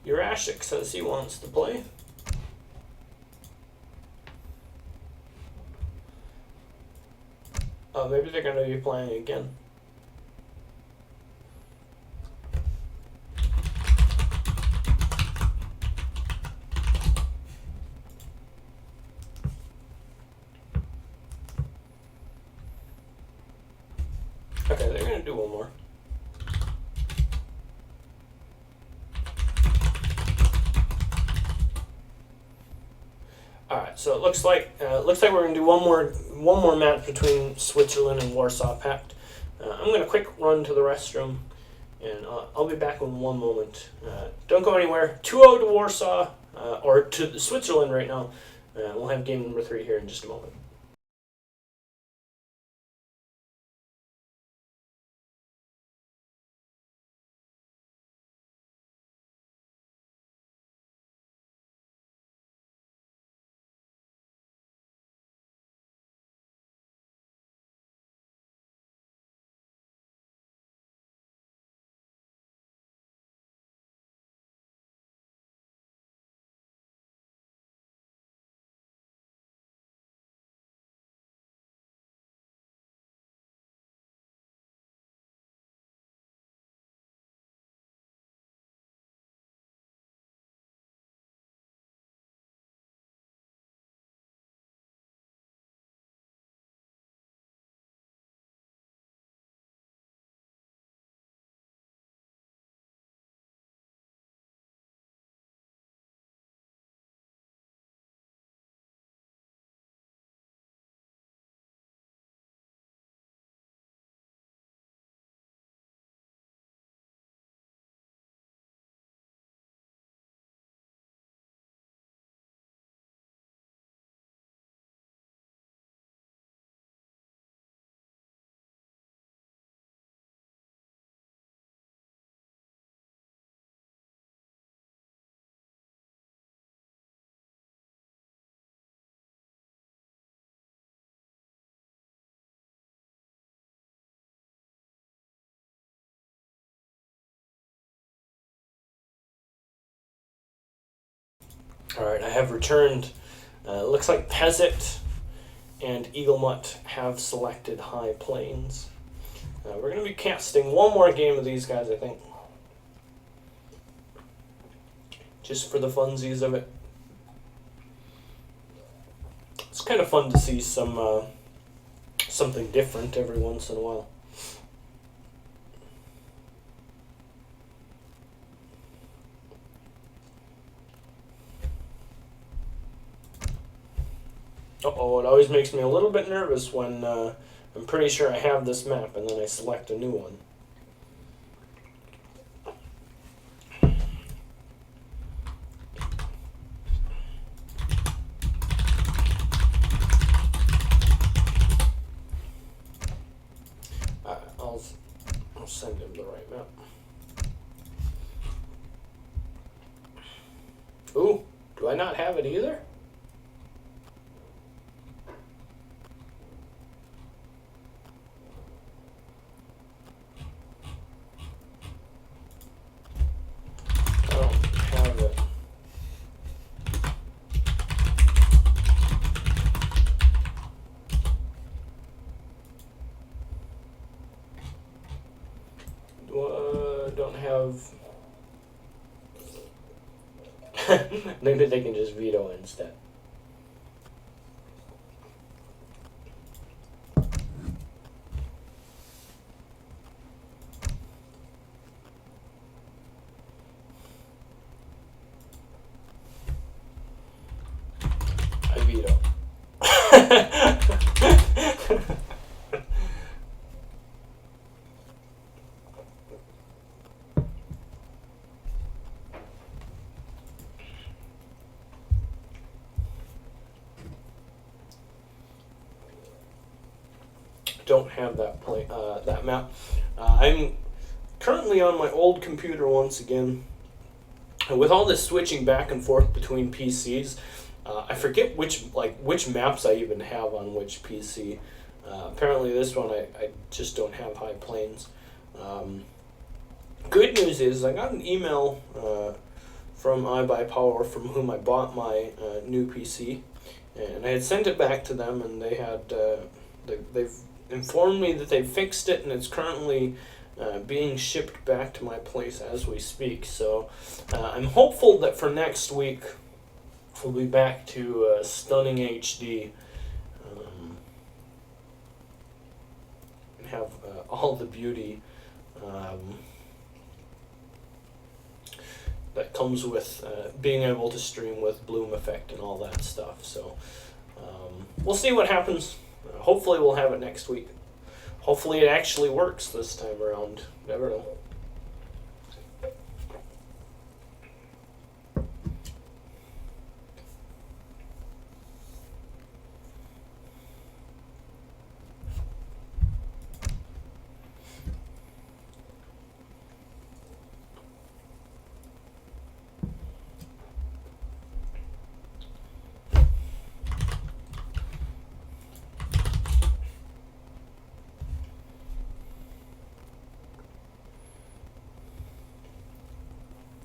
Urashik says he wants to play. Oh, maybe they're going to be playing again. Okay, they're going to do one more. Alright, so it looks like we're going to do one more match between Switzerland and Warsaw Pact. I'm going to quick run to the restroom, and I'll be back in one moment. Don't go anywhere. 2-0 to Warsaw, or to Switzerland right now. We'll have game number 3 here in just a moment. Alright, I have returned. Looks like Peasant and Eaglemut have selected High Plains. We're going to be casting one more game of these guys, I think. Just for the funsies of it. It's kind of fun to see some something different every once in a while. Uh-oh, it always makes me a little bit nervous when I'm pretty sure I have this map and then I select a new one. I'll send him the right map. Ooh, do I not have it either? Maybe they can just veto instead. I veto. Don't have that map. I'm currently on my old computer once again. With all this switching back and forth between PCs, I forget which maps I even have on which PC. Apparently this one I just don't have High Plains. Good news is I got an email from iBuyPower, from whom I bought my new PC, and I had sent it back to them, and they had they've informed me that they fixed it, and it's currently being shipped back to my place as we speak. So I'm hopeful that for next week we'll be back to stunning HD, and have all the beauty that comes with being able to stream with bloom effect and all that stuff. So we'll see what happens. Hopefully we'll have it next week. Hopefully it actually works this time around. Never know.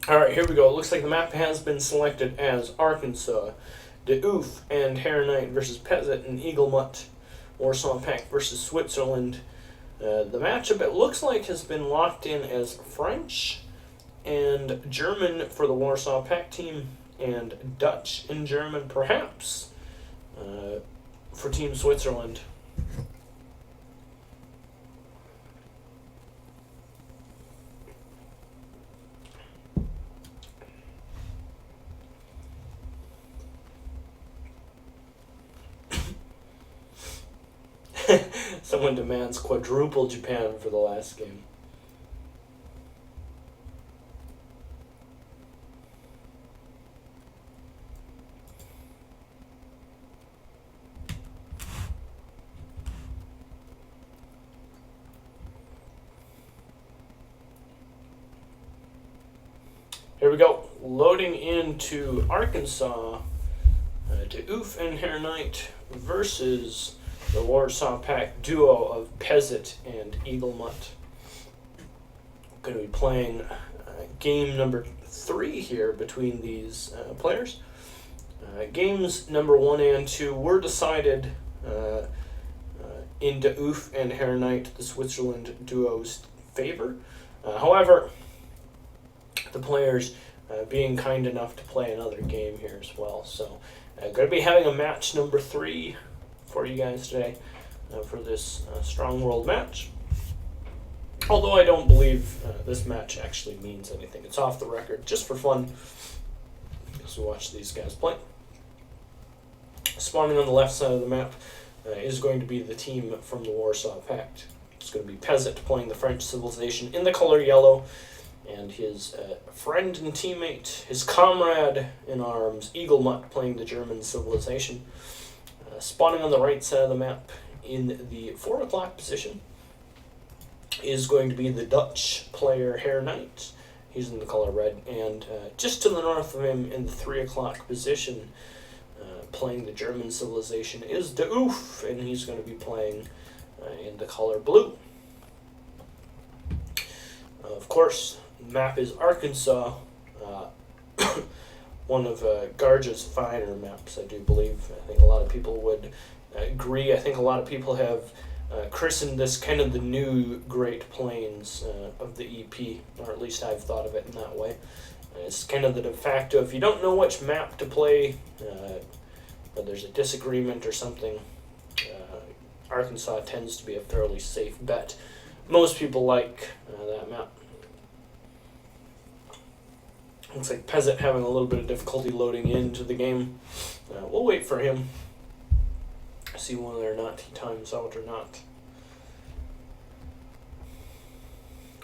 Alright, here we go. It looks like the map has been selected as Arkansas, Doof and Hare Knight versus Peasant and Eaglemut, Warsaw Pact versus Switzerland. The matchup, it looks like, has been locked in as French and German for the Warsaw Pact team, and Dutch and German, perhaps, for Team Switzerland. Someone demands quadruple Japan for the last game. Here we go. Loading into Arkansas. Doof and Hare Knight versus the Warsaw Pact duo of Peasant and Eaglemut. Going to be playing game number 3 here between these players. Games number 1 and 2 were decided in Doof and Hare Knight, the Switzerland duo's favor. However, the players being kind enough to play another game here as well. So, going to be having a match number 3 for you guys today for this Strong World match. Although I don't believe this match actually means anything. It's off the record, just for fun, as we watch these guys play. Spawning on the left side of the map is going to be the team from the Warsaw Pact. It's going to be Peasant playing the French civilization in the color yellow, and his friend and teammate, his comrade in arms, Eaglemut, playing the German civilization. Spawning on the right side of the map in the 4 o'clock position is going to be the Dutch player Hare Knight. He's in the color red. And just to the north of him in the 3 o'clock position, playing the German civilization, is Doof, and he's going to be playing in the color blue. Of course, the map is Arkansas. One of Garja's finer maps, I do believe. I think a lot of people would agree. I think a lot of people have christened this kind of the new Great Plains of the EP, or at least I've thought of it in that way. It's kind of the de facto, if you don't know which map to play, or there's a disagreement or something, Arkansas tends to be a fairly safe bet. Most people like that map. Looks like Peasant having a little bit of difficulty loading into the game. We'll wait for him. See whether or not he times out or not.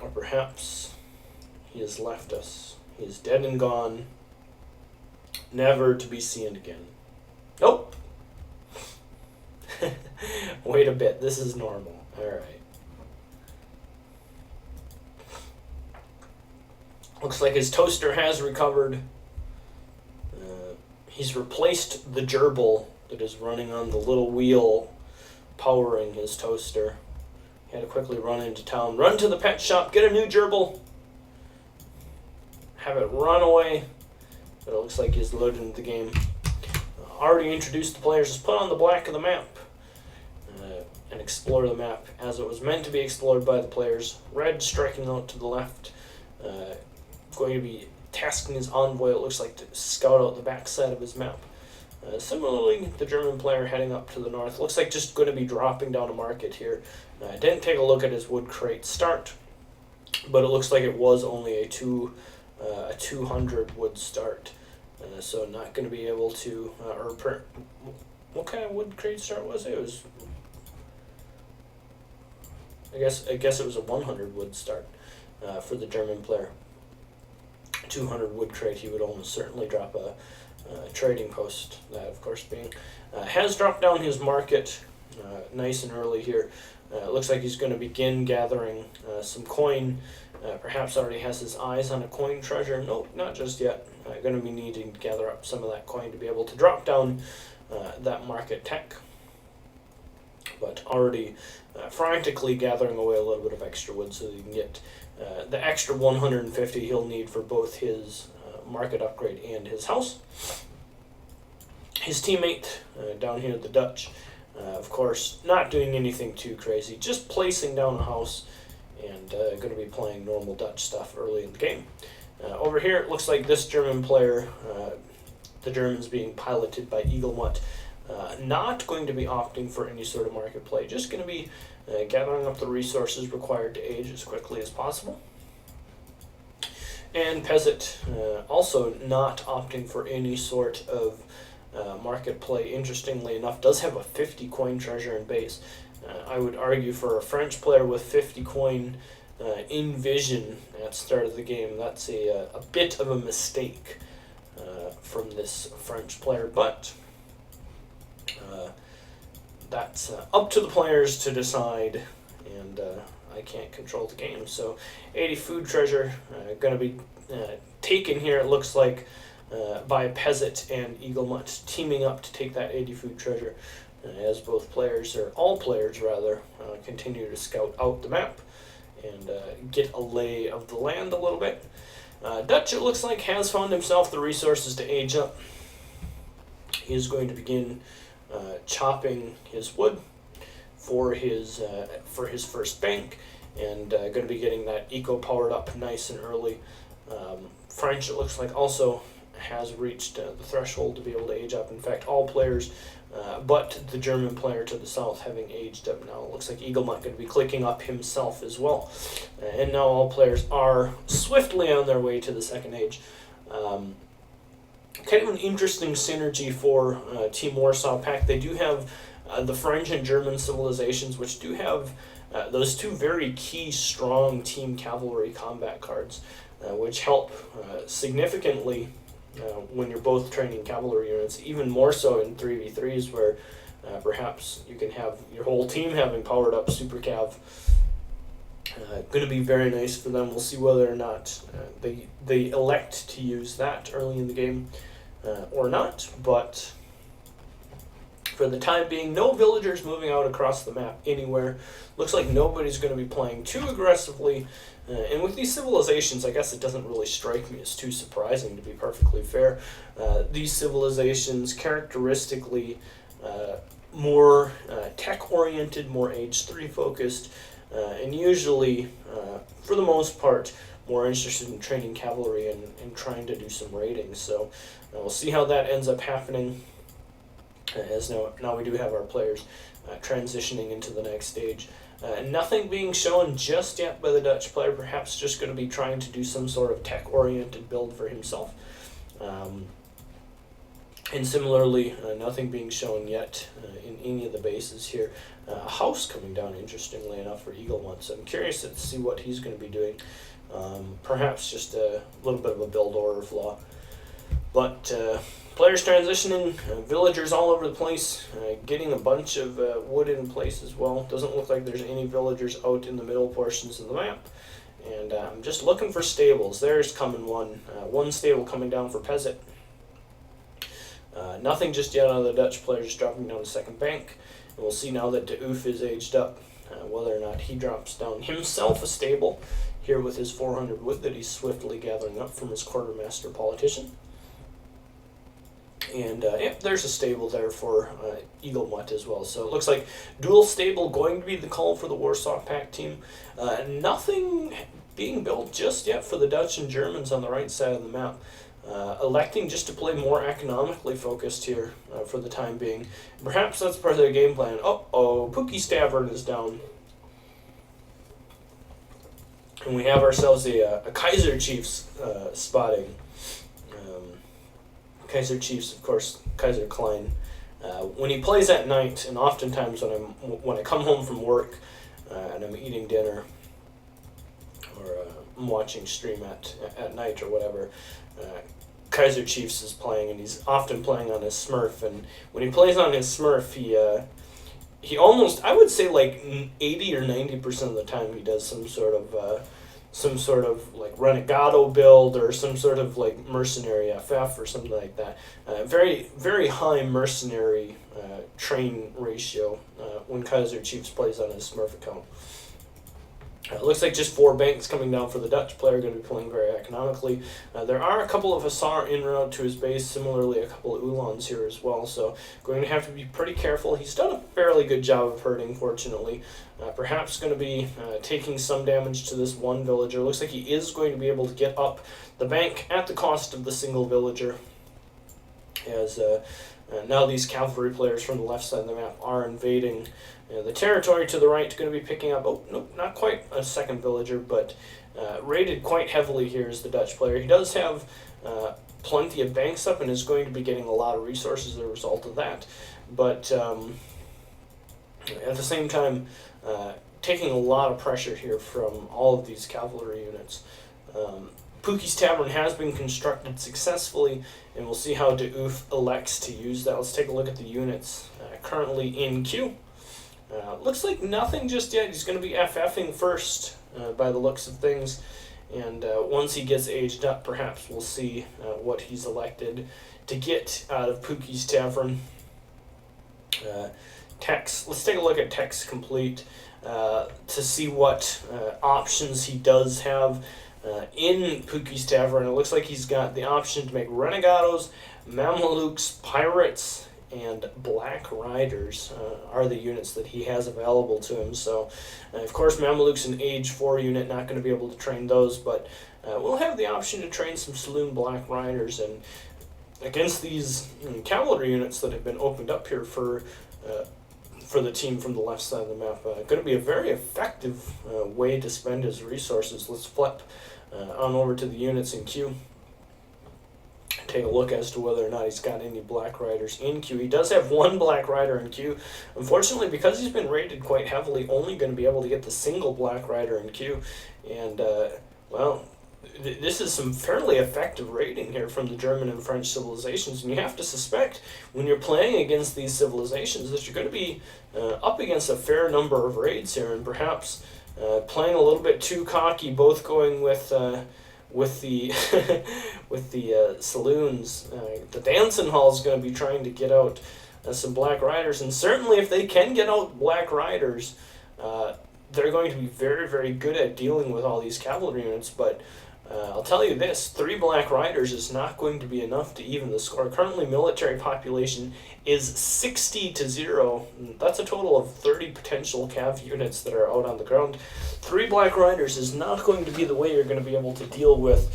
Or perhaps he has left us. He is dead and gone, never to be seen again. Nope. Wait a bit, this is normal. Alright. Looks like his toaster has recovered. He's replaced the gerbil that is running on the little wheel powering his toaster. He had to quickly run into town, run to the pet shop, get a new gerbil, have it run away. But it looks like he's loaded into the game. Already introduced the players, just put on the black of the map and explore the map as it was meant to be explored by the players. Red striking out to the left, going to be tasking his envoy, it looks like, to scout out the backside of his map. Similarly, the German player heading up to the north. Looks like just going to be dropping down a market here. Didn't take a look at his wood crate start, but it looks like it was only a 200 wood start. So not going to be able to, what kind of wood crate start was it? It was, I guess it was a 100 wood start for the German player. 200 wood crate, he would almost certainly drop a trading post. That, of course, being has dropped down his market nice and early here. Looks like he's going to begin gathering some coin. Perhaps already has his eyes on a coin treasure. Nope, not just yet. Going to be needing to gather up some of that coin to be able to drop down that market tech. But already frantically gathering away a little bit of extra wood so that he can get the extra 150 he'll need for both his market upgrade and his house. His teammate down here, the Dutch, of course, not doing anything too crazy, just placing down a house and going to be playing normal Dutch stuff early in the game. Over here, it looks like this German player, the Germans being piloted by Eaglemutt, not going to be opting for any sort of market play, just going to be gathering up the resources required to age as quickly as possible. And Peasant also not opting for any sort of market play. Interestingly enough, does have a 50 coin treasure in base. I would argue for a French player with 50 coin in vision at the start of the game, that's a bit of a mistake from this French player, but that's up to the players to decide, and I can't control the game. So 80 food treasure going to be taken here, it looks like, by Peasant and Eaglemutt teaming up to take that 80 food treasure, as both players, or all players rather, continue to scout out the map and get a lay of the land a little bit. Dutch, it looks like, has found himself the resources to age up. He is going to begin chopping his wood for his first bank, and going to be getting that eco powered up nice and early. French, it looks like, also has reached the threshold to be able to age up. In fact, all players but the German player to the south having aged up now. It looks like Eaglemutt going to be clicking up himself as well. And now all players are swiftly on their way to the second age. Kind of an interesting synergy for Team Warsaw Pact. They do have the French and German civilizations, which do have those two very key, strong team cavalry combat cards, which help significantly when you're both training cavalry units, even more so in 3v3s, where perhaps you can have your whole team having powered up super cav. Going to be very nice for them. We'll see whether or not they elect to use that early in the game or not, but for the time being, no villagers moving out across the map anywhere. Looks like nobody's going to be playing too aggressively, and with these civilizations, I guess it doesn't really strike me as too surprising, to be perfectly fair. These civilizations characteristically more tech-oriented, more Age 3 focused, and usually, for the most part, more interested in training cavalry and trying to do some raiding. So we'll see how that ends up happening, as now we do have our players transitioning into the next stage. Nothing being shown just yet by the Dutch player, perhaps just going to be trying to do some sort of tech-oriented build for himself. And similarly, nothing being shown yet in any of the bases here. A house coming down, interestingly enough, for Eagle One. So I'm curious to see what he's going to be doing. Perhaps just a little bit of a build order flaw. But players transitioning, villagers all over the place, getting a bunch of wood in place as well. Doesn't look like there's any villagers out in the middle portions of the map. And I'm just looking for stables. There's coming one. One stable coming down for Peasant. Nothing just yet on the Dutch players, just dropping down the second bank. And we'll see now that De Oof is aged up, whether or not he drops down himself a stable here with his 400 wood that he's swiftly gathering up from his quartermaster politician. And there's a stable there for Eagle Mutt as well. So it looks like dual stable going to be the call for the Warsaw Pact team. Nothing being built just yet for the Dutch and Germans on the right side of the map. Electing just to play more economically focused here for the time being. Perhaps that's part of their game plan. Pookie's Tavern is down. And we have ourselves a Kaiser Chiefs spotting. Kaiser Chiefs, of course, Kaiser Klein. When he plays at night, and oftentimes when I come home from work and I'm eating dinner, or I'm watching stream at night or whatever, Kaiser Chiefs is playing, and he's often playing on his Smurf. And when he plays on his Smurf, he almost, I would say, like 80 or 90% of the time, he does some sort of like Renegado build or some sort of like mercenary FF or something like that. Very, very high mercenary train ratio when Kaiser Chiefs plays on his Smurf account. It looks like just 4 banks coming down for the Dutch player, going to be playing very economically. There are a couple of Hussar en route to his base, similarly a couple of Ulans here as well, so going to have to be pretty careful. He's done a fairly good job of herding, fortunately. Perhaps going to be taking some damage to this one villager. Looks like he is going to be able to get up the bank at the cost of the single villager, as now these cavalry players from the left side of the map are invading the territory to the right. Going to be picking up, not quite a second villager, but raided quite heavily here is the Dutch player. He does have plenty of banks up and is going to be getting a lot of resources as a result of that. But at the same time, taking a lot of pressure here from all of these cavalry units. Pookie's Tavern has been constructed successfully, and we'll see how De Oof elects to use that. Let's take a look at the units currently in queue. Looks like nothing just yet. He's going to be FFing first by the looks of things, and once he gets aged up, perhaps we'll see what he's elected to get out of Pookie's Tavern. Text. Let's take a look at text complete to see what options he does have in Pookie's Tavern. It looks like he's got the option to make Renegados, Mamelukes, Pirates, and Black Riders are the units that he has available to him. So, of course, Mamelukes an Age 4 unit, not going to be able to train those, but we'll have the option to train some Saloon Black Riders. And against these cavalry units that have been opened up here for the team from the left side of the map, going to be a very effective way to spend his resources. Let's flip on over to the units in queue. Take a look as to whether or not he's got any Black Riders in queue. He does have 1 Black Rider in queue. Unfortunately, because he's been raided quite heavily, only going to be able to get the single Black Rider in queue. And, this is some fairly effective raiding here from the German and French civilizations, and you have to suspect when you're playing against these civilizations that you're going to be up against a fair number of raids here, and perhaps playing a little bit too cocky, both going with the with the saloons. The dancing hall is going to be trying to get out some Black Riders, and certainly if they can get out Black Riders, they're going to be very, very good at dealing with all these cavalry units. But I'll tell you this, 3 Black Riders is not going to be enough to even the score. Currently, military population is 60 to 0. That's a total of 30 potential cav units that are out on the ground. 3 Black Riders is not going to be the way you're going to be able to deal with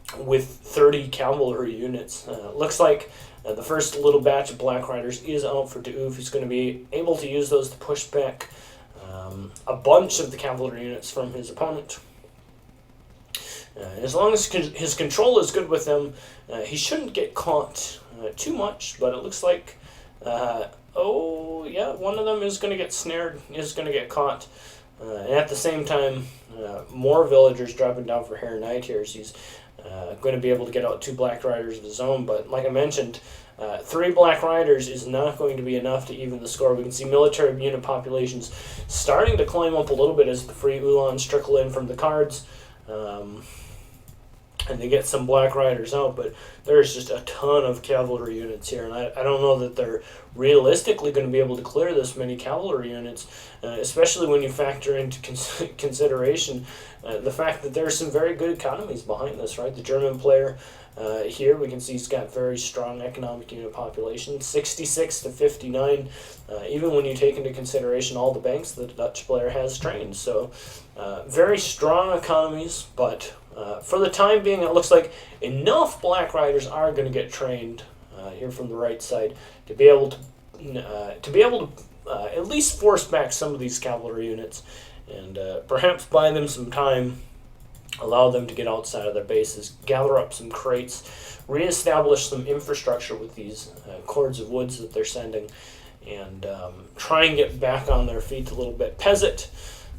30 cavalry units. Looks like the first little batch of Black Riders is out for Doof. He's going to be able to use those to push back a bunch of the cavalry units from his opponent. As long as his control is good with them, he shouldn't get caught too much, but it looks like, one of them is going to get snared, is going to get caught. And at the same time, more villagers dropping down for Hare Knight here, as he's going to be able to get out 2 Black Riders of his own. But like I mentioned, 3 Black Riders is not going to be enough to even the score. We can see military unit populations starting to climb up a little bit as the free Ulans trickle in from the cards. And they get some Black Riders out, but there's just a ton of cavalry units here, and I don't know that they're realistically going to be able to clear this many cavalry units, especially when you factor into consideration the fact that there's some very good economies behind this, right? The German player here, we can see he's got very strong economic unit population, 66 to 59, even when you take into consideration all the banks that the Dutch player has trained. So very strong economies, but for the time being, it looks like enough Black Riders are going to get trained here from the right side to be able to at least force back some of these cavalry units, and perhaps buy them some time, allow them to get outside of their bases, gather up some crates, reestablish some infrastructure with these cords of woods that they're sending, and try and get back on their feet a little bit. Peasant,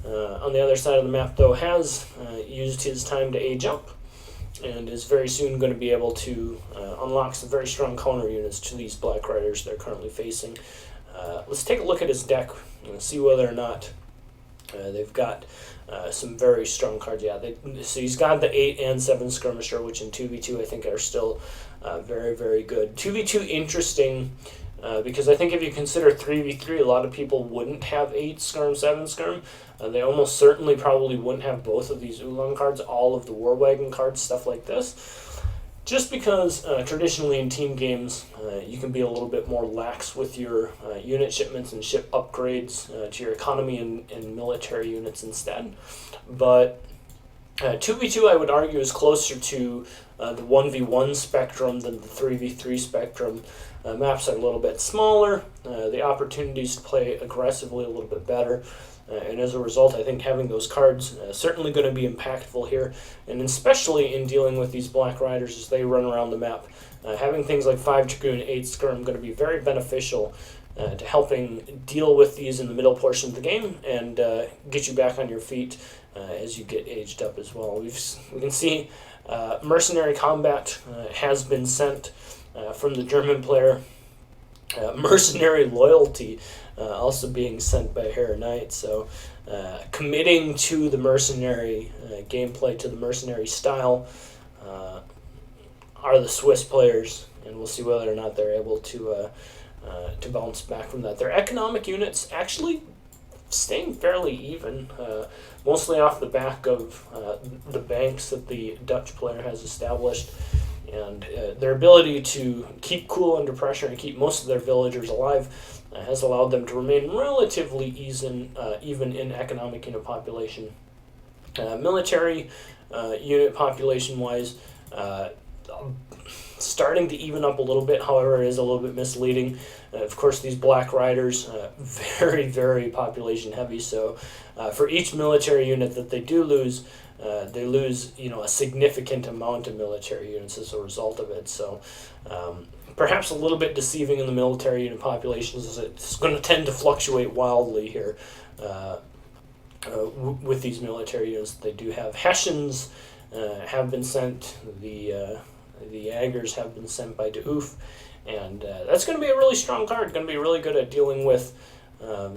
on the other side of the map, though, has used his time to age up and is very soon going to be able to unlock some very strong counter units to these Black Riders they're currently facing. Let's take a look at his deck and see whether or not they've got some very strong cards. Yeah, so he's got the 8 and 7 Skirmisher, which in 2v2 I think are still very, very good. 2v2 interesting because I think if you consider 3v3, a lot of people wouldn't have 8 Skirm, 7 Skirm. They almost certainly probably wouldn't have both of these Ulan cards, all of the War Wagon cards, stuff like this. Just because traditionally in team games, you can be a little bit more lax with your unit shipments and ship upgrades to your economy and military units instead. But 2v2, I would argue, is closer to the 1v1 spectrum than the 3v3 spectrum. Maps are a little bit smaller, the opportunities to play aggressively a little bit better. And as a result, I think having those cards certainly going to be impactful here, and especially in dealing with these Black Riders as they run around the map. Having things like 5 Dragoon, 8 Skirm going to be very beneficial to helping deal with these in the middle portion of the game and get you back on your feet as you get aged up as well. We can see mercenary combat has been sent from the German player. Mercenary loyalty also being sent by Hare Knight, so committing to the mercenary gameplay, to the mercenary style, are the Swiss players, and we'll see whether or not they're able to bounce back from that. Their economic units actually staying fairly even, mostly off the back of the banks that the Dutch player has established. And their ability to keep cool under pressure and keep most of their villagers alive has allowed them to remain relatively even in economic unit population. Military unit population-wise, starting to even up a little bit, however, it is a little bit misleading. Of course, these Black Riders, very, very population-heavy, so for each military unit that they do lose, they lose, a significant amount of military units as a result of it. So perhaps a little bit deceiving in the military unit populations, as it's going to tend to fluctuate wildly here with these military units that they do have. Hessians have been sent. The Jaegers have been sent by Doof, and that's going to be a really strong card. Going to be really good at dealing with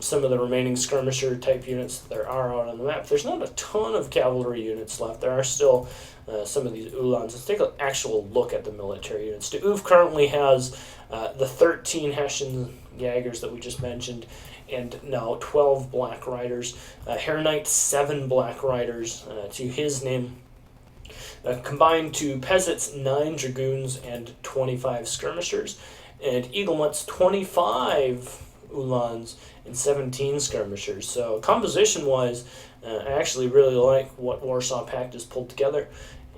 some of the remaining skirmisher type units that there are out on the map. There's not a ton of cavalry units left. There are still some of these Ulans. Let's take an actual look at the military units. Doof currently has the 13 Hessian Jaegers that we just mentioned, and now 12 Black Riders. Hare Knight, 7 Black Riders to his name. combined to Peasant's 9 Dragoons and 25 Skirmishers, and Eaglemont's 25 Uhlans and 17 Skirmishers. So composition-wise, I actually really like what Warsaw Pact has pulled together,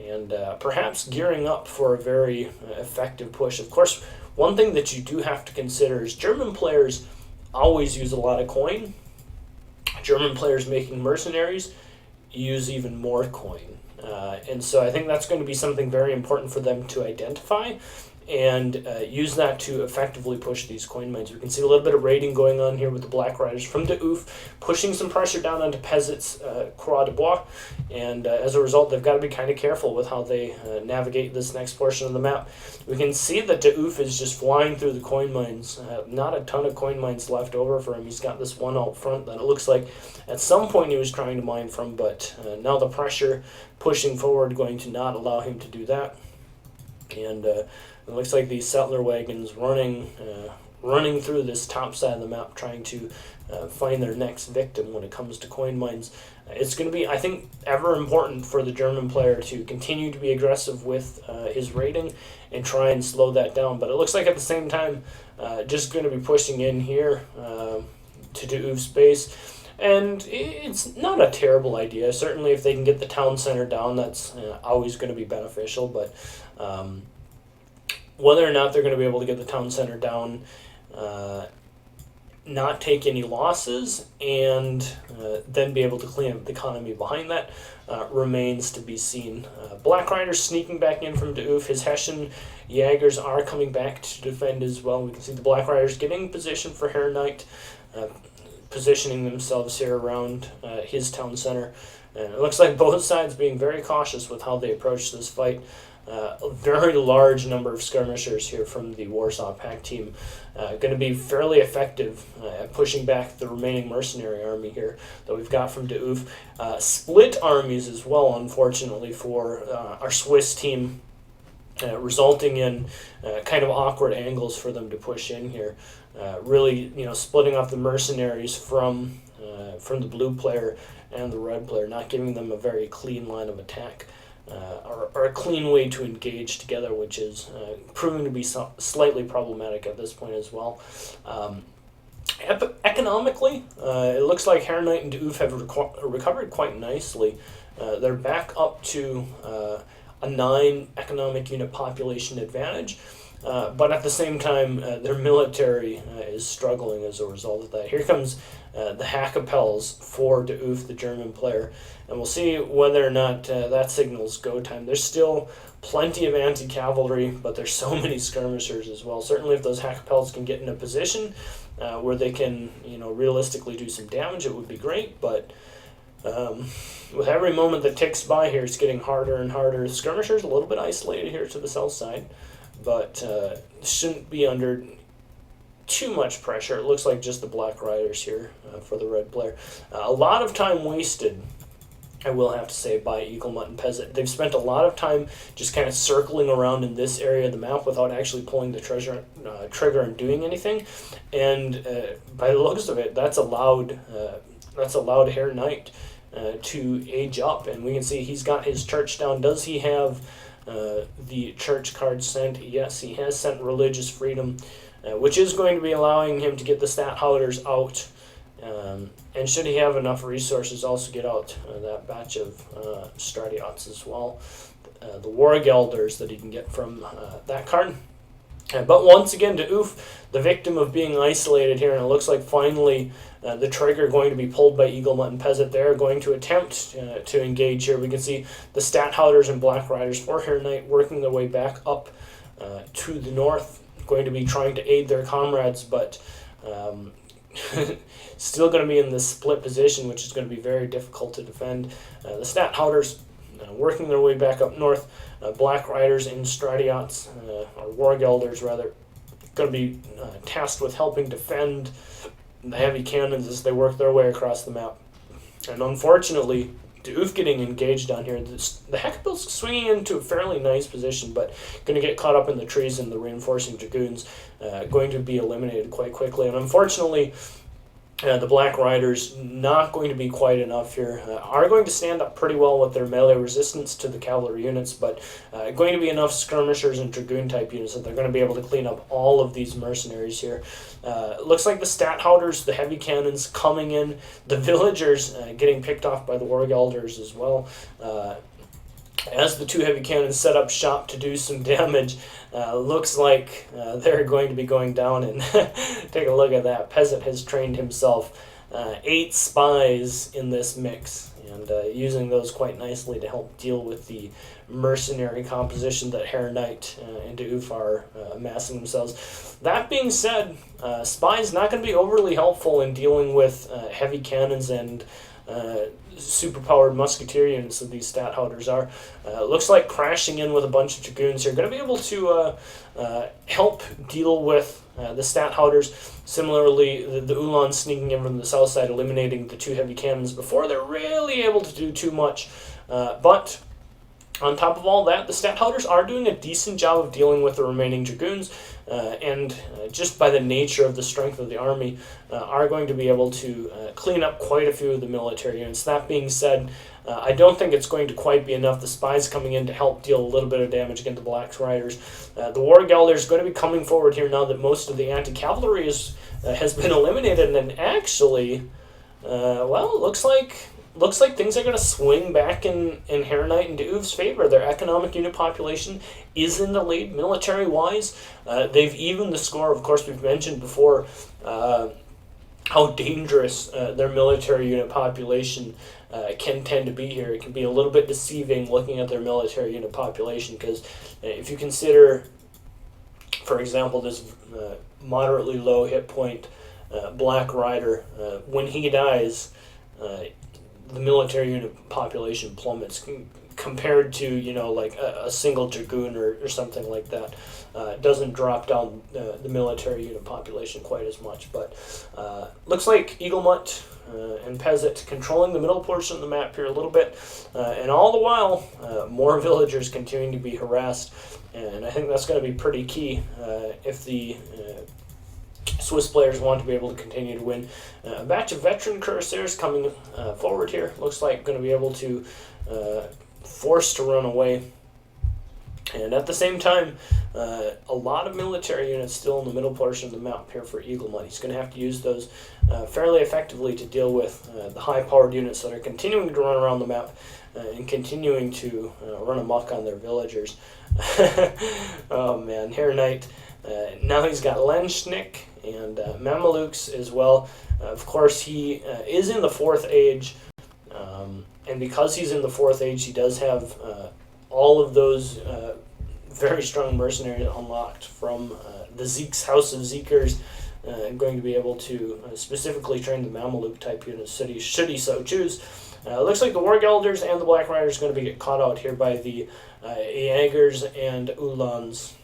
and perhaps gearing up for a very effective push. Of course, one thing that you do have to consider is German players always use a lot of coin. German players making mercenaries use even more coin. And so I think that's going to be something very important for them to identify and use that to effectively push these coin mines. We can see a little bit of raiding going on here with the Black Riders from de Oof, pushing some pressure down onto Peasant's Croix de Bois, and as a result, they've got to be kind of careful with how they navigate this next portion of the map. We can see that de Oof is just flying through the coin mines. Not a ton of coin mines left over for him. He's got this one out front that it looks like at some point he was trying to mine from, but now the pressure pushing forward going to not allow him to do that. And it looks like these settler wagons running through this top side of the map, trying to find their next victim when it comes to coin mines. It's going to be, I think, ever important for the German player to continue to be aggressive with his raiding and try and slow that down. But it looks like at the same time, just going to be pushing in here to de Oof's base. And it's not a terrible idea. Certainly if they can get the town center down, that's always going to be beneficial. But whether or not they're going to be able to get the town center down, not take any losses, and then be able to clean up the economy behind that remains to be seen. Black Riders sneaking back in from de Oof. His Hessian Jaegers are coming back to defend as well. We can see the Black Riders getting in position for Herr Knight, positioning themselves here around his town center. And it looks like both sides being very cautious with how they approach this fight. A very large number of skirmishers here from the Warsaw Pact team. Going to be fairly effective at pushing back the remaining mercenary army here that we've got from de Oof. Split armies as well, unfortunately, for our Swiss team, resulting in kind of awkward angles for them to push in here. Really, splitting off the mercenaries from the blue player and the red player, not giving them a very clean line of attack. Or a clean way to engage together, which is proving to be slightly problematic at this point as well. Economically, it looks like Herr Knight and de Oof have recovered quite nicely. They're back up to a 9 economic unit population advantage, but at the same time, their military is struggling as a result of that. Here comes the Hackapels for de Oof, the German player, and we'll see whether or not that signals go time. There's still plenty of anti-cavalry, but there's so many skirmishers as well. Certainly if those Hackapels can get in a position where they can realistically do some damage, it would be great, but with every moment that ticks by here, it's getting harder and harder. The skirmishers a little bit isolated here to the south side, but shouldn't be under too much pressure. It looks like just the Black Riders here for the red player. A lot of time wasted, I will have to say, by Eaglemont and Peasant. They've spent a lot of time just kind of circling around in this area of the map without actually pulling the trigger and doing anything. And by the looks of it, that's allowed Herr Knight to age up. And we can see he's got his church down. Does he have the church card sent? Yes, he has sent religious freedom, which is going to be allowing him to get the Stadtholders out. And should he have enough resources, also get out that batch of Stratiots as well. The War Gelders that he can get from that card. But once again, de Oof, the victim of being isolated here, and it looks like finally the trigger going to be pulled by Eaglemont and Peasant. They're going to attempt to engage here. We can see the Stadtholders and Black Riders for Herr Knight working their way back up to the north, going to be trying to aid their comrades, but still going to be in this split position, which is going to be very difficult to defend. The Stadtholders working their way back up north. Black Riders and Stratiots, or War Gelders rather, going to be tasked with helping defend the heavy cannons as they work their way across the map. And unfortunately, de Oof getting engaged down here. The Hackapels swinging into a fairly nice position, but going to get caught up in the trees, and the reinforcing dragoons going to be eliminated quite quickly. And unfortunately, The Black Riders, not going to be quite enough here. Are going to stand up pretty well with their melee resistance to the cavalry units, but going to be enough skirmishers and dragoon type units that they're going to be able to clean up all of these mercenaries here. Looks like the Stadtholders, the heavy cannons coming in, the villagers getting picked off by the Wargelders as well. As the two heavy cannons set up shop to do some damage, looks like they're going to be going down, and take a look at that. Peasant has trained himself 8 spies in this mix, and using those quite nicely to help deal with the mercenary composition that Herr Knight and Uf are amassing themselves. That being said, spies not going to be overly helpful in dealing with heavy cannons and superpowered musketeer units that these Stadtholders are. Looks like crashing in with a bunch of dragoons here, going to be able to help deal with the Stadtholders. Similarly, the Uhlans sneaking in from the south side, eliminating the 2 heavy cannons before they're really able to do too much. But on top of all that, the Stadtholders are doing a decent job of dealing with the remaining dragoons, and just by the nature of the strength of the army, are going to be able to clean up quite a few of the military units. That being said, I don't think it's going to quite be enough. The spies coming in to help deal a little bit of damage against the Black Riders. The Wargelder is going to be coming forward here now that most of the anti-cavalry has been eliminated, and actually, well, it looks like things are going to swing back in Herr Knight and Uf's favor. Their economic unit population is in the lead military-wise. They've evened the score. Of course, we've mentioned before how dangerous their military unit population can tend to be here. It can be a little bit deceiving looking at their military unit population, because if you consider, for example, this moderately low hit point Black Rider, when he dies, the military unit population plummets compared to, like a single dragoon or something like that. Doesn't drop down the military unit population quite as much. But looks like Eaglemut and Peasant controlling the middle portion of the map here a little bit. And all the while, more villagers continuing to be harassed. And I think that's going to be pretty key if the Swiss players want to be able to continue to win. A batch of veteran cuirassiers coming forward here. Looks like going to be able to force to run away. And at the same time, a lot of military units still in the middle portion of the map here for Eaglemut. He's going to have to use those fairly effectively to deal with the high-powered units that are continuing to run around the map and continuing to run amok on their villagers. Oh man, Herr Knight. Now he's got Lenschnick and Mamelukes as well. Of course, he is in the 4th age, and because he's in the 4th age, he does have all of those very strong mercenaries unlocked from the Zeke's House of Zeekers, and going to be able to specifically train the Mameluke type units should he so choose. Looks like the Wargelders and the Black Riders are going to be caught out here by the Jaegers and Uhlans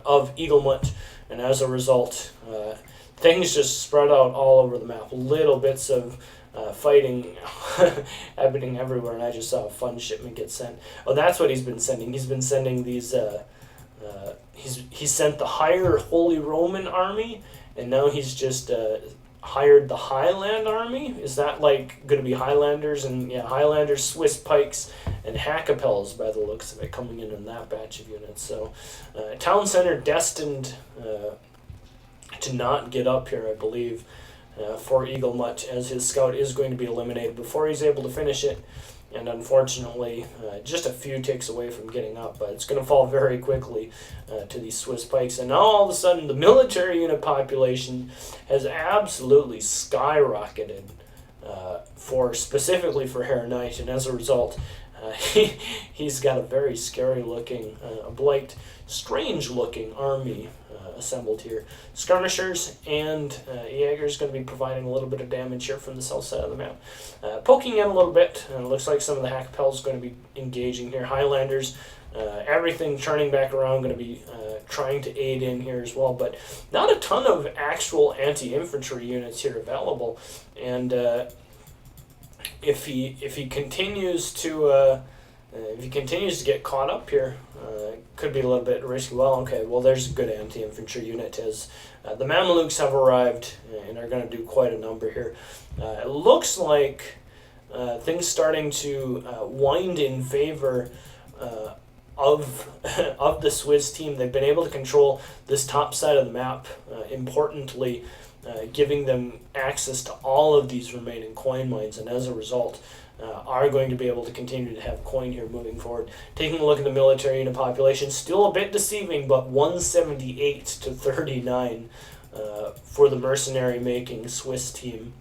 of Eaglemut, and as a result, things just spread out all over the map. Little bits of fighting happening everywhere, and I just saw a fun shipment get sent. Oh, that's what he's been sending. He's been sending these. He sent the higher Holy Roman army, and now he's just hired the Highland army. Is that like going to be Highlanders and Highlanders, Swiss pikes, and Hackapels by the looks of it coming in that batch of units? So, town center destined to not get up here, I believe. For Eaglemut, as his scout is going to be eliminated before he's able to finish it, and unfortunately just a few ticks away from getting up, but it's going to fall very quickly to these Swiss pikes. And now all of a sudden the military unit population has absolutely skyrocketed specifically for Herr Knight, and as a result he's got a very scary looking, a blight, strange looking army assembled here. Skirmishers and Jaegers going to be providing a little bit of damage here from the south side of the map. Poking in a little bit, and it looks like some of the Hackapels is going to be engaging here. Highlanders, everything turning back around, going to be trying to aid in here as well, but not a ton of actual anti-infantry units here available. And if he continues to get caught up here, Could be a little bit risky. Well, okay, well, there's a good anti-infantry unit as the Mamelukes have arrived and are going to do quite a number here. It looks like things starting to wind in favor of of the Swiss team. They've been able to control this top side of the map, importantly, giving them access to all of these remaining coin mines, and as a result, are going to be able to continue to have coin here moving forward. Taking a look at the military unit population, still a bit deceiving, but 178 to 39 for the mercenary-making Swiss team.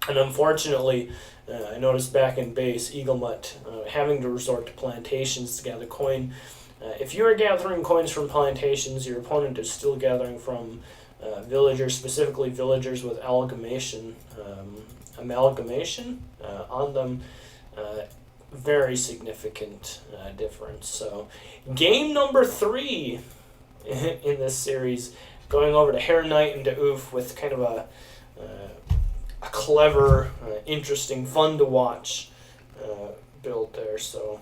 And unfortunately, I noticed back in base, Eaglemut having to resort to plantations to gather coin. If you are gathering coins from plantations, your opponent is still gathering from villagers, specifically villagers with amalgamation on them. Very significant difference. So, game number 3 in this series, going over to Hair Knight and to Oof with kind of a clever, interesting, fun to watch build there. So,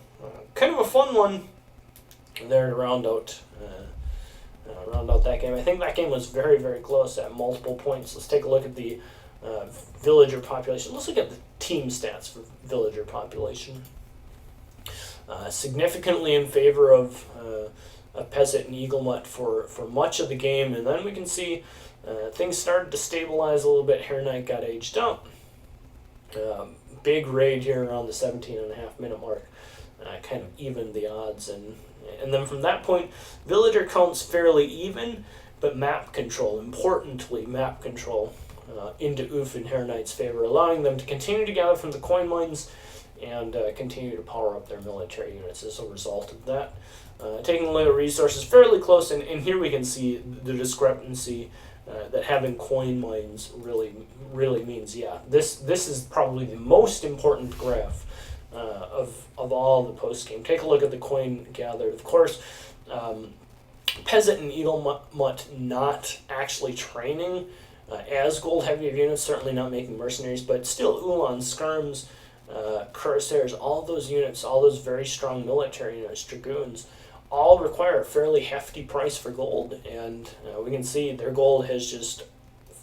kind of a fun one there to round out that game. I think that game was very, very close at multiple points. Let's take a look at the villager population. Let's look at the team stats for villager population. Significantly in favor of Peasant and Eaglemut for much of the game, and then we can see things started to stabilize a little bit. Hair Knight got aged up. Big raid here around the 17.5-minute mark, kind of evened the odds, and then from that point, villager counts fairly even, but map control, importantly map control, into Oof and Hair Knight's favor, allowing them to continue to gather from the coin mines and continue to power up their military units as a result of that. Taking a look at resources, fairly close, and here we can see the discrepancy that having coin mines really means. Yeah, this is probably the most important graph of all the post game. Take a look at the coin gathered. Of course, Peasant and Eaglemut not actually training as gold heavy units, certainly not making mercenaries, but still Uhlans, Skirms, Cuirassiers, all those units, all those very strong military units, Dragoons, all require a fairly hefty price for gold, and we can see their gold has just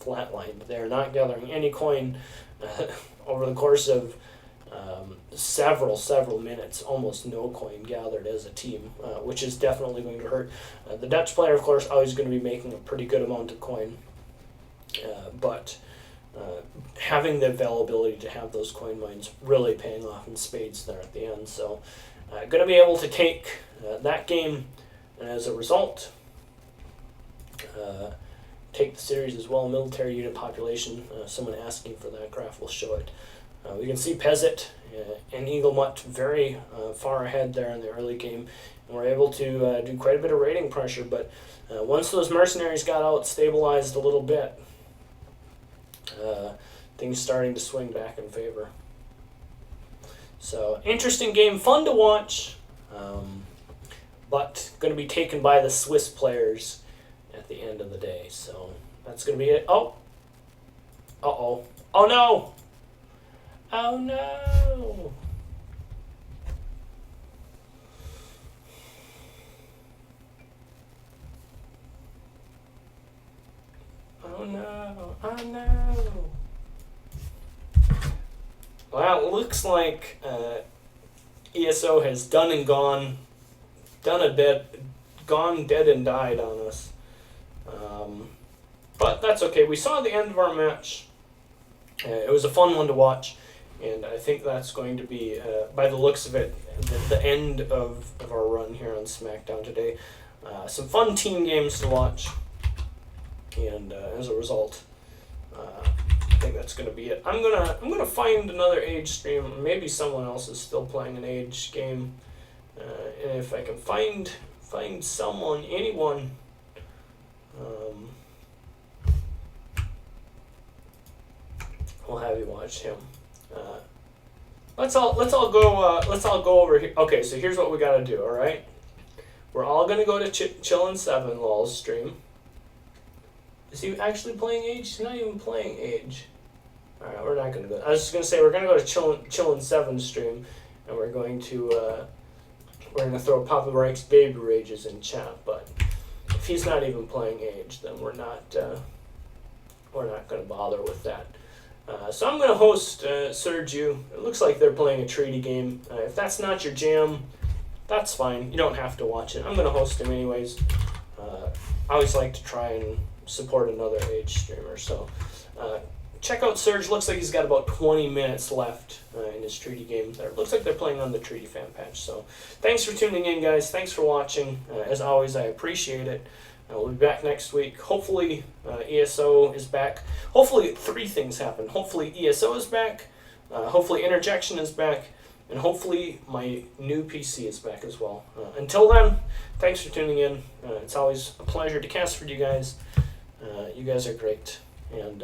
flatlined. They're not gathering any coin over the course of several minutes, almost no coin gathered as a team, which is definitely going to hurt. The Dutch player, of course, always going to be making a pretty good amount of coin, but having the availability to have those coin mines really paying off in spades there at the end. So going to be able to take that game, and as a result, take the series as well. Military unit population, someone asking for that graph will show it. We can see Peasant and Eaglemut very far ahead there in the early game, and we're able to do quite a bit of raiding pressure, but once those mercenaries got out, stabilized a little bit, things starting to swing back in favor. So, interesting game, fun to watch, but going to be taken by the Swiss players at the end of the day. So, that's going to be it. Oh! Uh-oh. Oh, no! Oh, no! Oh, no! Oh, no! Well, it looks like ESO has done and gone, gone dead and died on us. But that's okay. We saw the end of our match. It was a fun one to watch, and I think that's going to be, by the looks of it, the end of our run here on Smackdown today. Some fun team games to watch, and as a result, I think that's going to be it. I'm gonna find another Age stream. Maybe someone else is still playing an Age game, and if I can find someone, anyone, we'll have you watch him. Let's all go over here. Okay, so here's what we gotta do. All right, we're all gonna go to Chillin' 7 Lol's stream. Is he actually playing Age? He's not even playing Age. Alright, we're not going to go. I was just going to say, we're going to go to Chillin' 7 stream, and we're going to we're going to throw Papa Reich's Baby Rages in chat, but if he's not even playing Age, then we're not going to bother with that. So I'm going to host Sergio. It looks like they're playing a treaty game. If that's not your jam, that's fine. You don't have to watch it. I'm going to host him anyways. I always like to try and support another Age streamer. So check out Serge. Looks like he's got about 20 minutes left in his treaty game. There looks like they're playing on the treaty fan patch. So thanks for tuning in, guys. Thanks for watching. As always, I appreciate it. We'll be back next week. Hopefully ESO is back. Hopefully 3 things happen. Hopefully ESO is back. Hopefully Interjection is back. And hopefully my new PC is back as well. Until then, thanks for tuning in. It's always a pleasure to cast for you guys. You guys are great. And